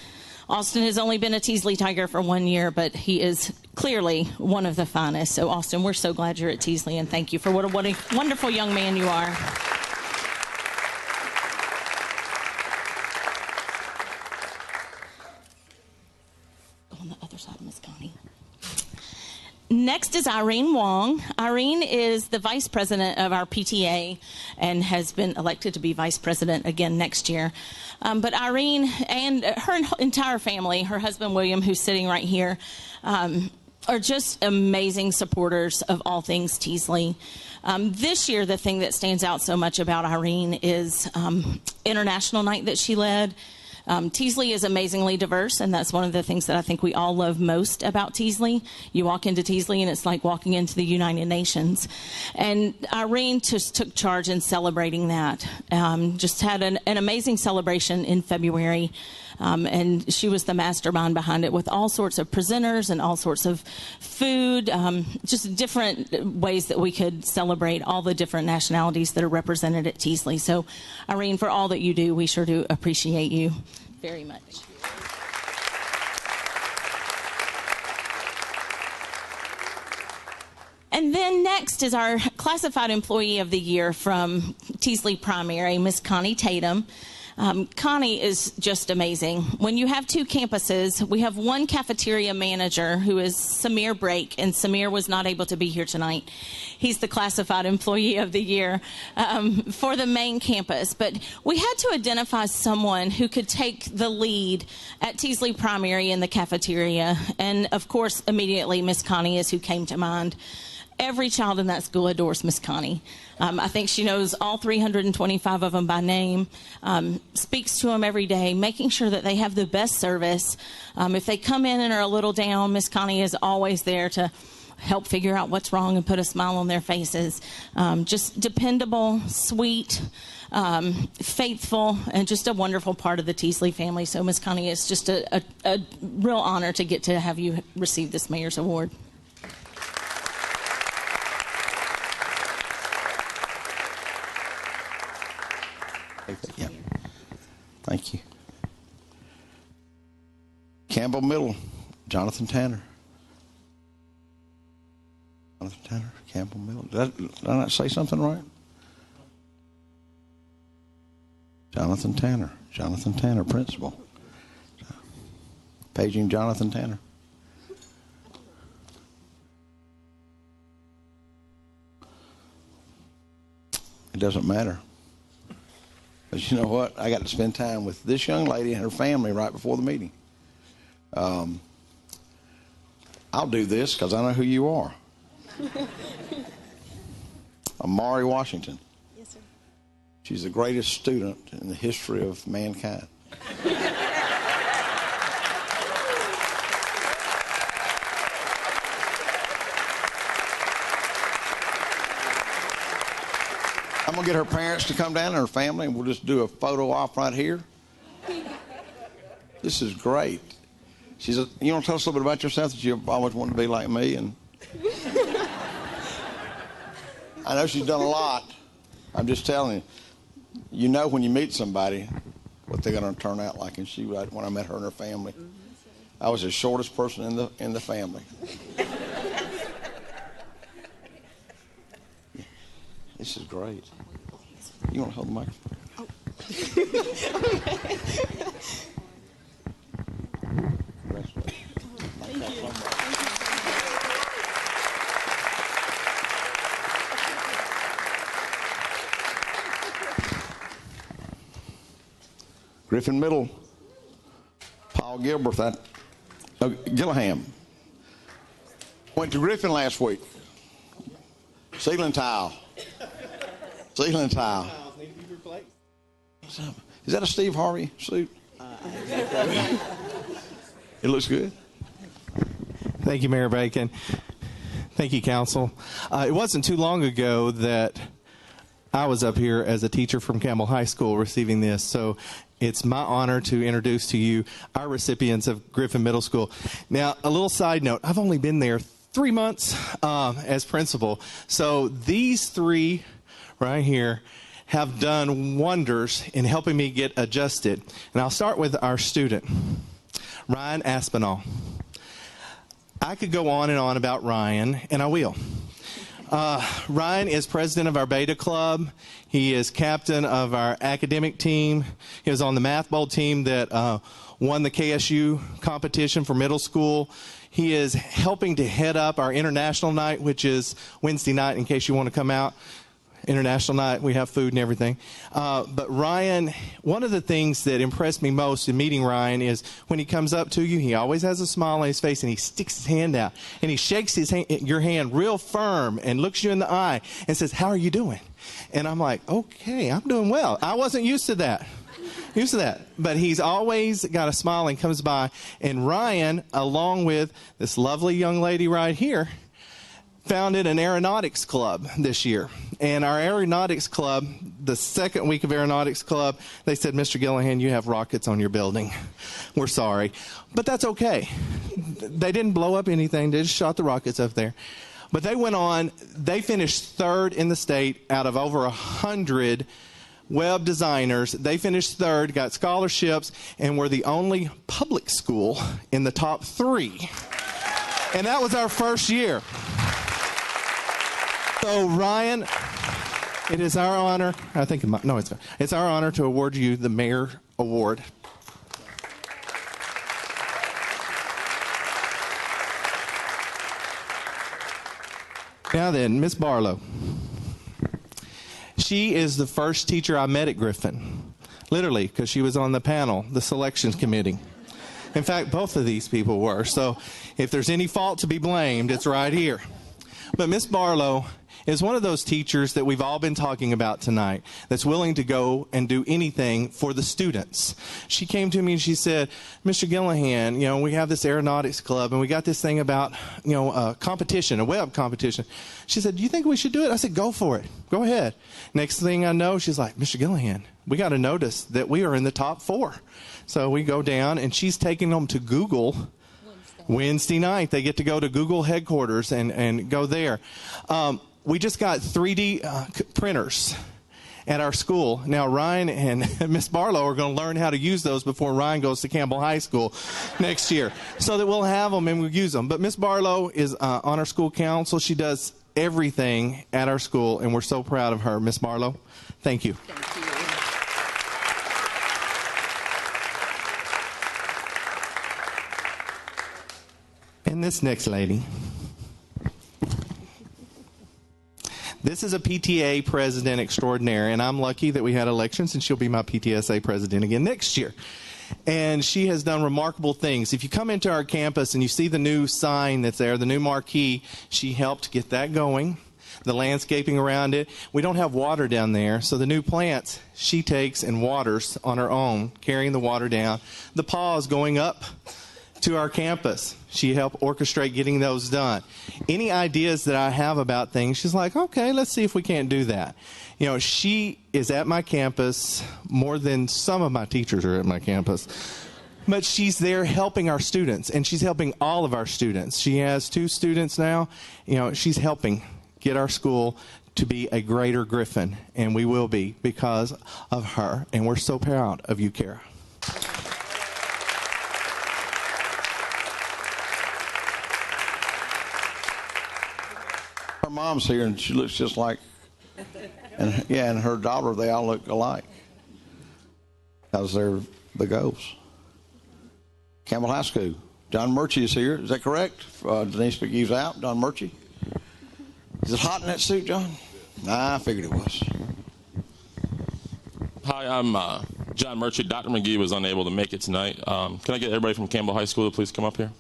Austin has only been a Teasley Tiger for 1 year, but he is clearly one of the finest. So, Austin, we're so glad you're at Teasley, and thank you for what a wonderful young man you are. On the other side of Miss Connie. Next is Irene Wong. Irene is the vice president of our PTA and has been elected to be vice president again next year. But Irene and her entire family, her husband William, who's sitting right here, are just amazing supporters of all things Teasley. This year, the thing that stands out so much about Irene is International Night that she led. Teasley is amazingly diverse, and that's one of the things that I think we all love most about Teasley. You walk into Teasley, and it's like walking into the United Nations. And Irene just took charge in celebrating that. Just had an amazing celebration in February. and she was the mastermind behind it with all sorts of presenters and all sorts of food, just different ways that we could celebrate all the different nationalities that are represented at Teasley. So, Irene, for all that you do, we sure do appreciate you very much. And then next is our Classified Employee of the Year from Teasley Primary, Miss Connie Tatum. Connie is just amazing. When you have two campuses, we have one cafeteria manager who is Samir Brake, and Samir was not able to be here tonight. He's the Classified Employee of the Year for the main campus. But we had to identify someone who could take the lead at Teasley Primary in the cafeteria. And, of course, immediately Miss Connie is who came to mind. Every child in that school adores Miss Connie. I think she knows all 325 of them by name, speaks to them every day, making sure that they have the best service. If they come in and are a little down, Miss Connie is always there to help figure out what's wrong and put a smile on their faces. Just dependable, sweet, faithful, and just a wonderful part of the Teasley family. So, Miss Connie, it's just a real honor to get to have you receive this Mayor's Award. Yeah. Thank you. Campbell Middle, Jonathan Tanner. Jonathan Tanner, Campbell Middle. Did I not say something right? Jonathan Tanner, principal. Paging Jonathan Tanner. It doesn't matter. But you know what? I got to spend time with this young lady and her family right before the meeting. I'll do this because I know who you are. Amari Washington. Yes, sir. She's the greatest student in the history of mankind. I'm going to get her parents to come down and her family, and we'll just do a photo op right here. This is great. You want to tell us a little bit about yourself, that you always wanted to be like me? And I know she's done a lot. I'm just telling you. You know when you meet somebody what they're going to turn out like. And when I met her and her family, I was the shortest person in the family. This is great. You want to hold the microphone? Oh. Congratulations. Griffin Middle, Paul Gilbert, Gillingham. Went to Griffin last week. Ceiling tile. Ceiling tile. Is that a Steve Harvey suit? It looks good. Thank you, Mayor Bacon. Thank you, Council. It wasn't too long ago that I was up here as a teacher from Campbell High School receiving this, so it's my honor to introduce to you our recipients of Griffin Middle School. Now, a little side note, I've only been there 3 months as principal, so these three right here have done wonders in helping me get adjusted. And I'll start with our student, Ryan Aspinall. I could go on and on about Ryan, and I will. Ryan is president of our Beta Club. He is captain of our academic team. He was on the math bowl team that won the KSU competition for middle school. He is helping to head up our international night, which is Wednesday night, in case you want to come out. International night, we have food and everything. But Ryan, one of the things that impressed me most in meeting Ryan is when he comes up to you, he always has a smile on his face, and he sticks his hand out, and he shakes your hand real firm and looks you in the eye and says, "How are you doing?" And I'm like, okay, I'm doing well. I wasn't used to that. But he's always got a smile and comes by. And Ryan, along with this lovely young lady right here, founded an aeronautics club this year. And our aeronautics club, the second week of aeronautics club, they said, Mr. Gillihan, you have rockets on your building. We're sorry. But that's okay. They didn't blow up anything. They just shot the rockets up there. But they went on. They finished third in the state out of over 100 web designers. They finished third, got scholarships, and were the only public school in the top 3. And that was our first year. So, Ryan, it is our honor. It's our honor to award you the Mayor Award. Now then, Miss Barlow. She is the first teacher I met at Griffin, literally, because she was on the panel, the selections committee. In fact, both of these people were. So if there's any fault to be blamed, it's right here. But Miss Barlow is one of those teachers that we've all been talking about tonight that's willing to go and do anything for the students. She came to me and she said, Mr. Gillihan, we have this aeronautics club and we got this thing about, a competition, a web competition. She said, do you think we should do it? I said, go for it. Go ahead. Next thing I know, she's like, Mr. Gillihan, we got to notice that we are in the top 4. So we go down and she's taking them to Google Wednesday night. They get to go to Google headquarters and go there. We just got 3D printers at our school. Now, Ryan and Miss Barlow are going to learn how to use those before Ryan goes to Campbell High School next year, so that we'll have them and we'll use them. But Miss Barlow is on our school council. She does everything at our school, and we're so proud of her. Miss Barlow, thank you. Thank you. And this next lady. This is a PTA president extraordinaire, and I'm lucky that we had elections, and she'll be my PTSA president again next year. And she has done remarkable things. If you come into our campus and you see the new sign that's there, the new marquee, she helped get that going, the landscaping around it. We don't have water down there, so the new plants she takes and waters on her own, carrying the water down. The paws going up to our campus. She helped orchestrate getting those done. Any ideas that I have about things, she's like, okay, let's see if we can't do that. She is at my campus more than some of my teachers are at my campus. But she's there helping our students, and she's helping all of our students. She has 2 students now. She's helping get our school to be a greater Griffin, and we will be because of her. And we're so proud of you, Kara. Her mom's here, and she looks just like, and her daughter, they all look alike because they're the Goes. Campbell High School. John Murchie is here. Is that correct? Denise McGee's out. John Murchie. Is it hot in that suit, John? I figured it was. Hi, I'm John Murchie. Dr. McGee was unable to make it tonight. Can I get everybody from Campbell High School to please come up here?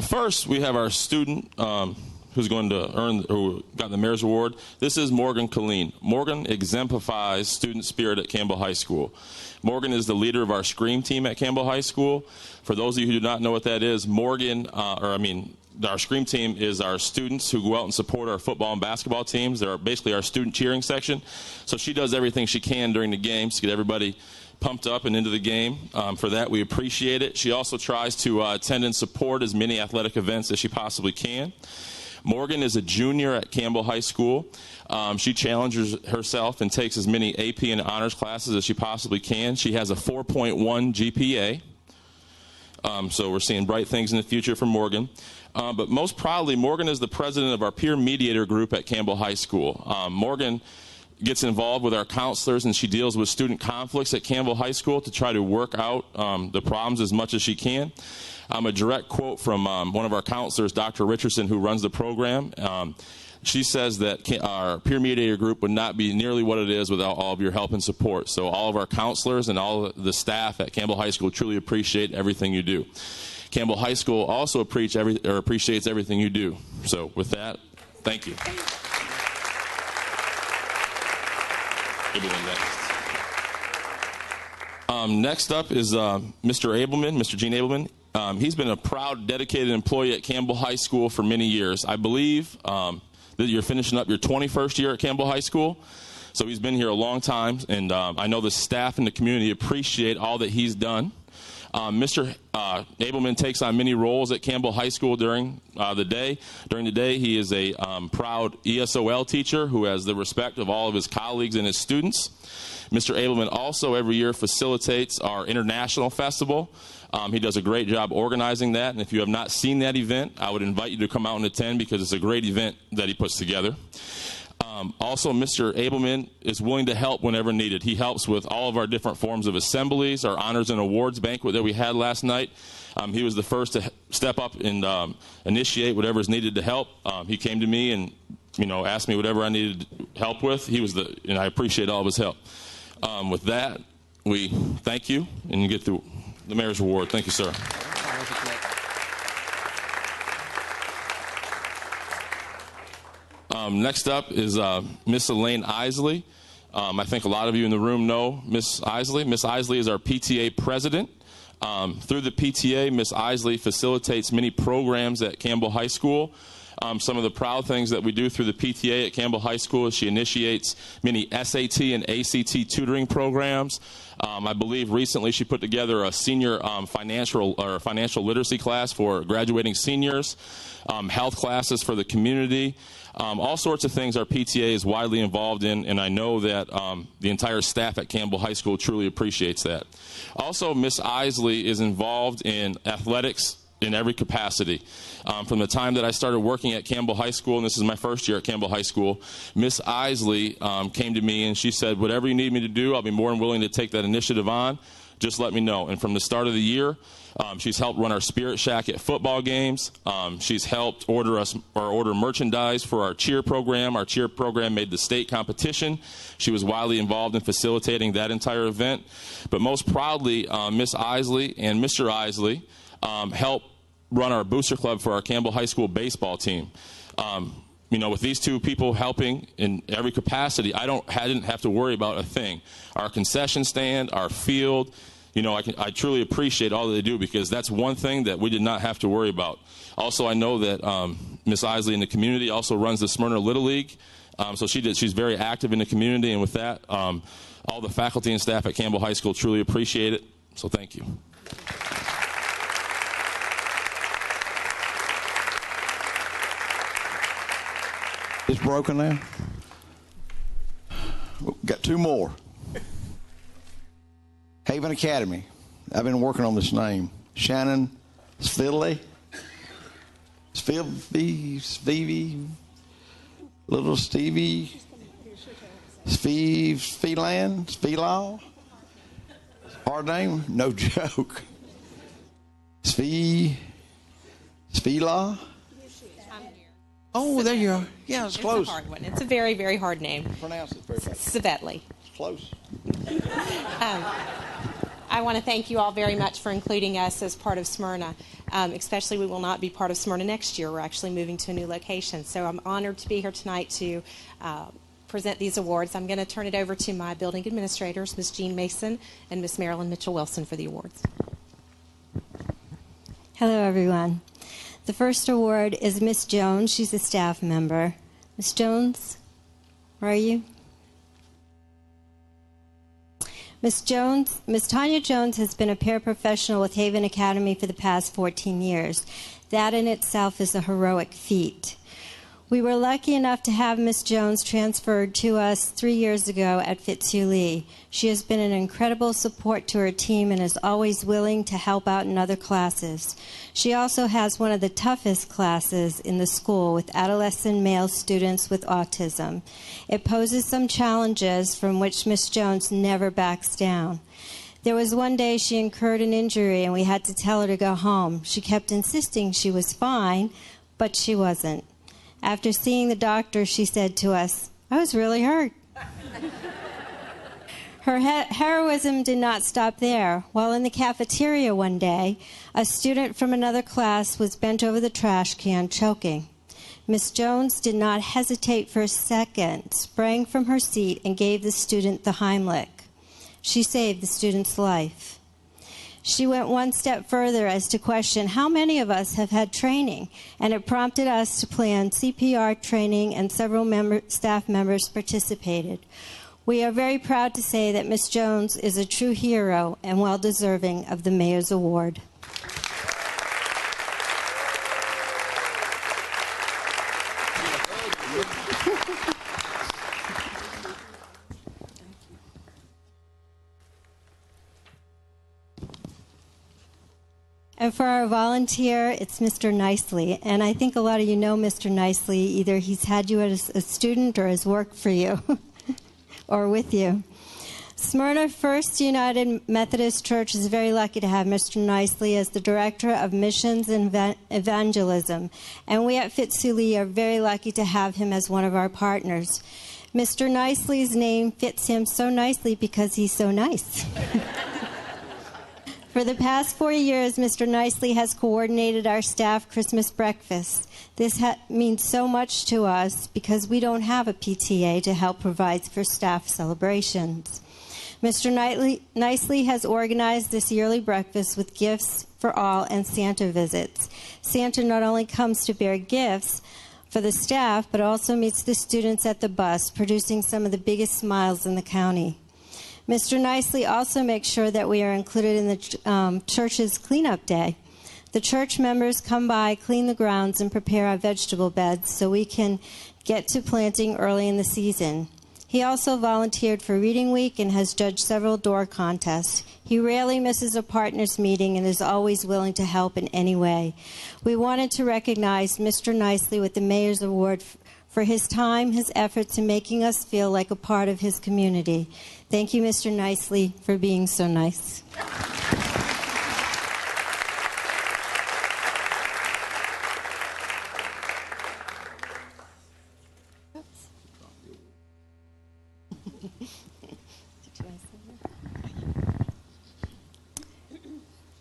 First, we have our student who got the Mayor's Award. This is Morgan Colleen. Morgan exemplifies student spirit at Campbell High School. Morgan is the leader of our Scream team at Campbell High School. For those of you who do not know what that is, our Scream team is our students who go out and support our football and basketball teams. They're basically our student cheering section. So she does everything she can during the games to get everybody pumped up and into the game. For that, we appreciate it. She also tries to attend and support as many athletic events as she possibly can. Morgan is a junior at Campbell High School. She challenges herself and takes as many AP and honors classes as she possibly can. She has a 4.1 GPA. So we're seeing bright things in the future for Morgan. But most proudly, Morgan is the president of our peer mediator group at Campbell High School. Morgan gets involved with our counselors, and she deals with student conflicts at Campbell High School to try to work out the problems as much as she can. A direct quote from one of our counselors, Dr. Richardson, who runs the program. She says that our peer mediator group would not be nearly what it is without all of your help and support. So all of our counselors and all of the staff at Campbell High School truly appreciate everything you do. Campbell High School also appreciates everything you do. So with that, thank you. Abelman next. Next up is Mr. Abelman, Mr. Gene Abelman. He's been a proud, dedicated employee at Campbell High School for many years. I believe that you're finishing up your 21st year at Campbell High School. So he's been here a long time, and I know the staff and the community appreciate all that he's done. Mr. Abelman takes on many roles at Campbell High School during the day. During the day, he is a proud ESOL teacher who has the respect of all of his colleagues and his students. Mr. Abelman also every year facilitates our International Festival. He does a great job organizing that, and if you have not seen that event, I would invite you to come out and attend because it's a great event that he puts together. Also, Mr. Abelman is willing to help whenever needed. He helps with all of our different forms of assemblies, our honors and awards banquet that we had last night. He was the first to step up and initiate whatever is needed to help. He came to me and asked me whatever I needed help with. And I appreciate all of his help. With that, we thank you, and you get the Mayor's Award. Thank you, sir. Next up is Miss Elaine Isley. I think a lot of you in the room know Miss Isley. Miss Isley is our PTA president. Through the PTA, Miss Isley facilitates many programs at Campbell High School. Some of the proud things that we do through the PTA at Campbell High School is she initiates many SAT and ACT tutoring programs. I believe recently she put together a senior financial literacy class for graduating seniors, health classes for the community, all sorts of things our PTA is widely involved in, and I know that the entire staff at Campbell High School truly appreciates that. Also, Miss Isley is involved in athletics in every capacity. From the time that I started working at Campbell High School, and this is my first year at Campbell High School, Miss Isley came to me and she said, whatever you need me to do, I'll be more than willing to take that initiative on. Just let me know. And from the start of the year, she's helped run our Spirit Shack at football games. She's helped order merchandise for our cheer program. Our cheer program made the state competition. She was widely involved in facilitating that entire event. But most proudly, Miss Isley and Mr. Isley helped run our booster club for our Campbell High School baseball team. With these two people helping in every capacity, I didn't have to worry about a thing. Our concession stand, our field, I truly appreciate all that they do because that's one thing that we did not have to worry about. Also, I know that Miss Isley in the community also runs the Smyrna Little League, so she's very active in the community, and with that, all the faculty and staff at Campbell High School truly appreciate it, so thank you. It's broken now. Got two more. Haven Academy. I've been working on this name. Shannon Spivey, Little Stevie, Spelaw. Hard name? No joke. Spelaw. Oh, there you are. Yeah, it's close. It's a hard one. It's a very, very hard name. Pronounce it very fast. Savetley. It's close. I want to thank you all very much for including us as part of Smyrna. Especially we will not be part of Smyrna next year. We're actually moving to a new location. So I'm honored to be here tonight to present these awards. I'm going to turn it over to my building administrators, Ms. Jean Mason and Ms. Marilyn Mitchell-Wilson, for the awards. Hello, everyone. The first award is Miss Jones. She's a staff member. Miss Jones, where are you? Miss Tanya Jones has been a paraprofessional with Haven Academy for the past 14 years. That in itself is a heroic feat. We were lucky enough to have Miss Jones transferred to us 3 years ago at Fitzhugh Lee. She has been an incredible support to her team and is always willing to help out in other classes. She also has one of the toughest classes in the school with adolescent male students with autism. It poses some challenges from which Miss Jones never backs down. There was one day she incurred an injury and we had to tell her to go home. She kept insisting she was fine, but she wasn't. After seeing the doctor, she said to us, "I was really hurt." Her heroism did not stop there. While in the cafeteria one day, a student from another class was bent over the trash can choking. Miss Jones did not hesitate for a second, sprang from her seat, and gave the student the Heimlich. She saved the student's life. She went one step further as to question how many of us have had training, and it prompted us to plan CPR training, and several staff members participated. We are very proud to say that Miss Jones is a true hero and well deserving of the Mayor's Award. And for our volunteer, it's Mr. Nicely. And I think a lot of you know Mr. Nicely. Either he's had you as a student or has worked for you or with you. Smyrna First United Methodist Church is very lucky to have Mr. Nicely as the Director of Missions and Evangelism. And we at Fitz-Sully are very lucky to have him as one of our partners. Mr. Nicely's name fits him so nicely because he's so nice. For the past 4 years, Mr. Nicely has coordinated our staff Christmas breakfast. This means so much to us because we don't have a PTA to help provide for staff celebrations. Mr. Nicely has organized this yearly breakfast with gifts for all and Santa visits. Santa not only comes to bear gifts for the staff, but also meets the students at the bus, producing some of the biggest smiles in the county. Mr. Nicely also makes sure that we are included in the church's cleanup day. The church members come by, clean the grounds, and prepare our vegetable beds so we can get to planting early in the season. He also volunteered for Reading Week and has judged several door contests. He rarely misses a partners meeting and is always willing to help in any way. We wanted to recognize Mr. Nicely with the Mayor's Award for his time, his efforts in making us feel like a part of his community. Thank you, Mr. Nicely, for being so nice.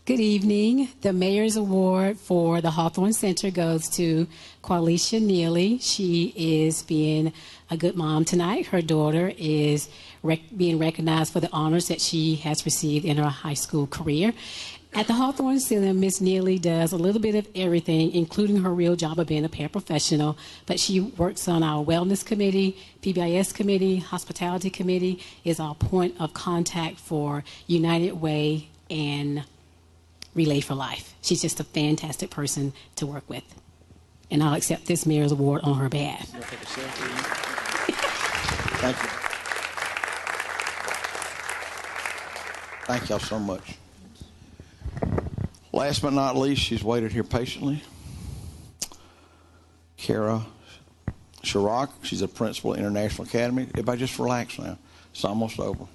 Good evening. The Mayor's Award for the Hawthorne Center goes to Qualisha Neely. She is being a good mom tonight. Her daughter is being recognized for the honors that she has received in her high school career. At the Hawthorne Center, Ms. Neely does a little bit of everything, including her real job of being a paraprofessional, but she works on our wellness committee, PBIS committee, hospitality committee, is our point of contact for United Way and Relay for Life. She's just a fantastic person to work with. And I'll accept this Mayor's Award on her behalf. Thank you. Thank y'all so much. Last but not least, she's waited here patiently. Kara Chirac, she's a principal at International Academy. Everybody just relax now. It's almost over.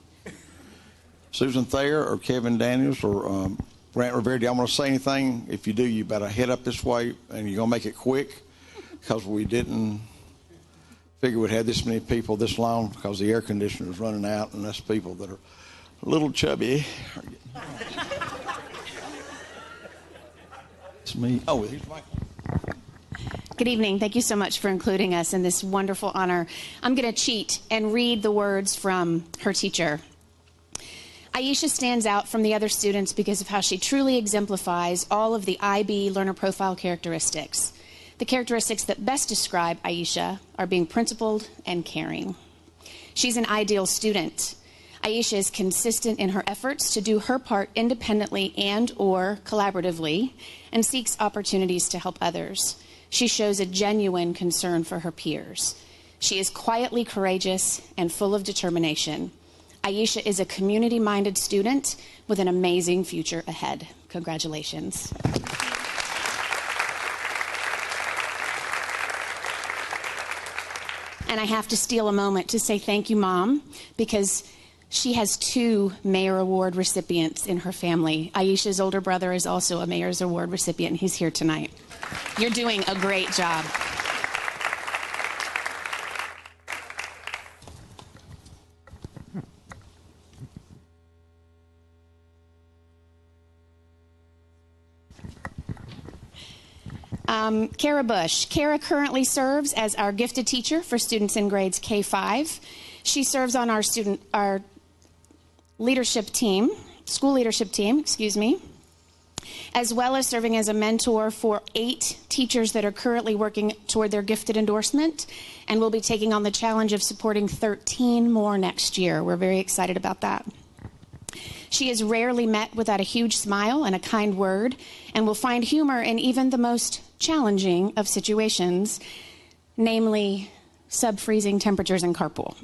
Susan Thayer or Kevin Daniels or Grant Rivera, do y'all want to say anything? If you do, you better head up this way, and you're going to make it quick because we didn't figure we'd have this many people this long because the air conditioner is running out, and that's people that are a little chubby. It's me. Oh, here's Mike. Good evening. Thank you so much for including us in this wonderful honor. I'm going to cheat and read the words from her teacher. Aisha stands out from the other students because of how she truly exemplifies all of the IB learner profile characteristics. The characteristics that best describe Aisha are being principled and caring. She's an ideal student. Aisha is consistent in her efforts to do her part independently and or collaboratively and seeks opportunities to help others. She shows a genuine concern for her peers. She is quietly courageous and full of determination. Aisha is a community-minded student with an amazing future ahead. Congratulations. And I have to steal a moment to say thank you, Mom, because she has 2 Mayor Award recipients in her family. Aisha's older brother is also a Mayor's Award recipient, and he's here tonight. You're doing a great job. Kara Bush. Kara currently serves as our gifted teacher for students in grades K-5. She serves on our leadership team, school leadership team, as well as serving as a mentor for 8 teachers that are currently working toward their gifted endorsement, and will be taking on the challenge of supporting 13 more next year. We're very excited about that. She is rarely met without a huge smile and a kind word, and will find humor in even the most challenging of situations, namely sub-freezing temperatures in carpool.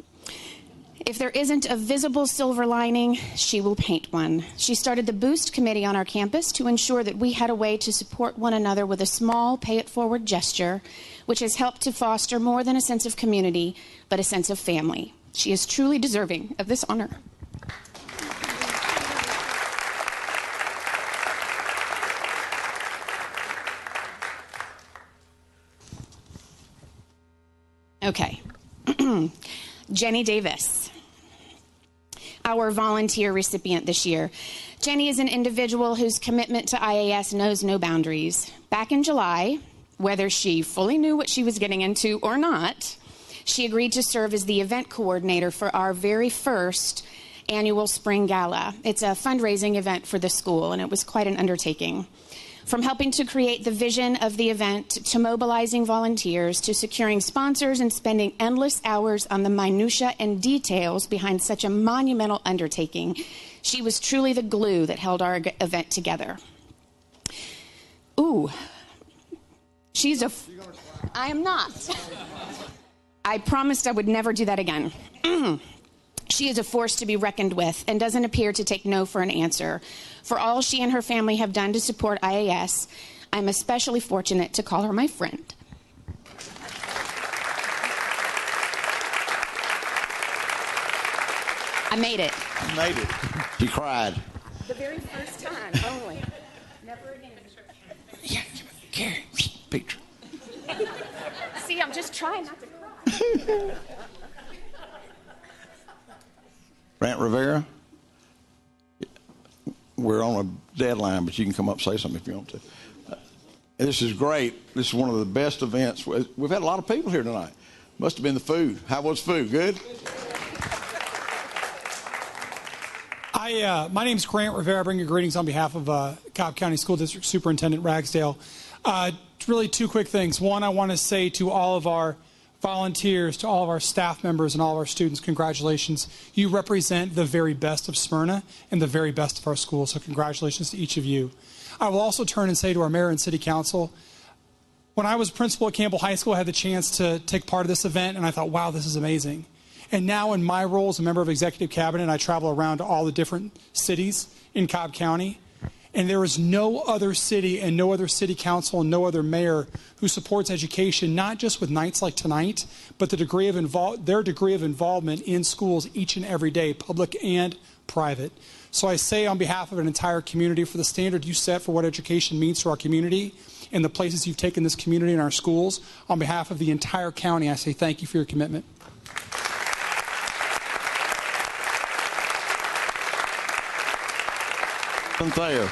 If there isn't a visible silver lining, she will paint one. She started the Boost Committee on our campus to ensure that we had a way to support one another with a small pay-it-forward gesture, which has helped to foster more than a sense of community, but a sense of family. She is truly deserving of this honor. Okay. Jenny Davis, our volunteer recipient this year. Jenny is an individual whose commitment to IAS knows no boundaries. Back in July, whether she fully knew what she was getting into or not, she agreed to serve as the event coordinator for our very first annual spring gala. It's a fundraising event for the school, and it was quite an undertaking. From helping to create the vision of the event, to mobilizing volunteers, to securing sponsors and spending endless hours on the minutia and details behind such a monumental undertaking, she was truly the glue that held our event together. Ooh, I am not. I promised I would never do that again. She is a force to be reckoned with and doesn't appear to take no for an answer. For all she and her family have done to support IAS, I'm especially fortunate to call her my friend. I made it. You made it. You cried. The very first time only. Never again. Yeah, Gary, picture. See, I'm just trying not to cry. Grant Rivera, we're on a deadline, but you can come up and say something if you want to. This is great. This is one of the best events. We've had a lot of people here tonight. Must have been the food. How was food? Good? My name is Grant Rivera. I bring you greetings on behalf of Cobb County School District Superintendent Ragsdale. Really 2 quick things. One, I want to say to all of our volunteers, to all of our staff members and all of our students, congratulations. You represent the very best of Smyrna and the very best of our school, so congratulations to each of you. I will also turn and say to our mayor and city council, when I was principal at Campbell High School, I had the chance to take part of this event, and I thought, wow, this is amazing. And now in my role as a member of executive cabinet, I travel around to all the different cities in Cobb County. And there is no other city and no other city council and no other mayor who supports education, not just with nights like tonight, but their degree of involvement in schools each and every day, public and private. So I say on behalf of an entire community, for the standard you set for what education means to our community and the places you've taken this community and our schools, on behalf of the entire county, I say thank you for your commitment. There.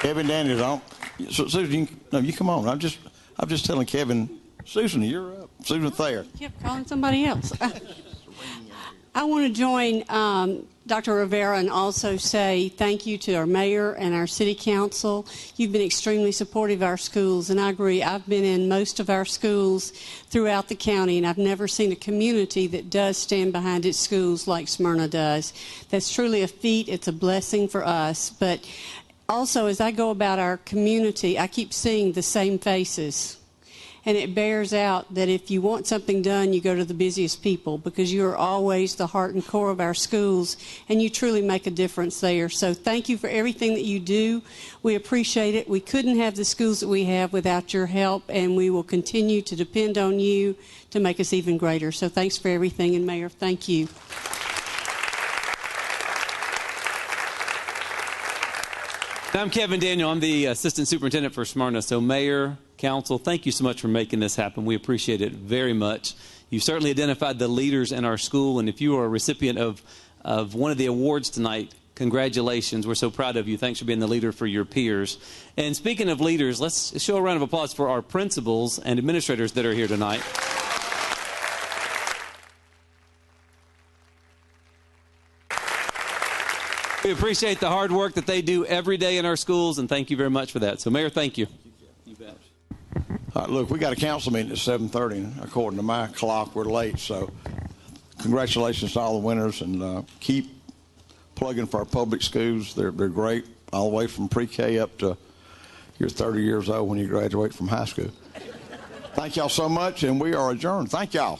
Kevin Daniels on. So, Susan, you come on. I'm just telling Kevin, Susan, you're up. Susan Thayer. Kept calling somebody else. I want to join Dr. Rivera and also say thank you to our mayor and our city council. You've been extremely supportive of our schools, and I agree. I've been in most of our schools throughout the county, and I've never seen a community that does stand behind its schools like Smyrna does. That's truly a feat. It's a blessing for us. But also, as I go about our community, I keep seeing the same faces. And it bears out that if you want something done, you go to the busiest people, because you are always the heart and core of our schools, and you truly make a difference there. So thank you for everything that you do. We appreciate it. We couldn't have the schools that we have without your help, and we will continue to depend on you to make us even greater. So thanks for everything, and Mayor, thank you. I'm Kevin Daniel. I'm the Assistant Superintendent for Smyrna. So Mayor, Council, thank you so much for making this happen. We appreciate it very much. You certainly identified the leaders in our school, and if you are a recipient of one of the awards tonight, Congratulations. We're so proud of you. Thanks for being the leader for your peers. And speaking of leaders, let's show a round of applause for our principals and administrators that are here tonight. We appreciate the hard work that they do every day in our schools, and thank you very much for that. So, Mayor, thank you. You bet. Look, we got a council meeting at 7:30, and according to my clock, we're late. So congratulations to all the winners, and keep plugging for our public schools. They're great, all the way from pre-K up to you're 30 years old when you graduate from high school. Thank y'all so much, and we are adjourned. Thank y'all.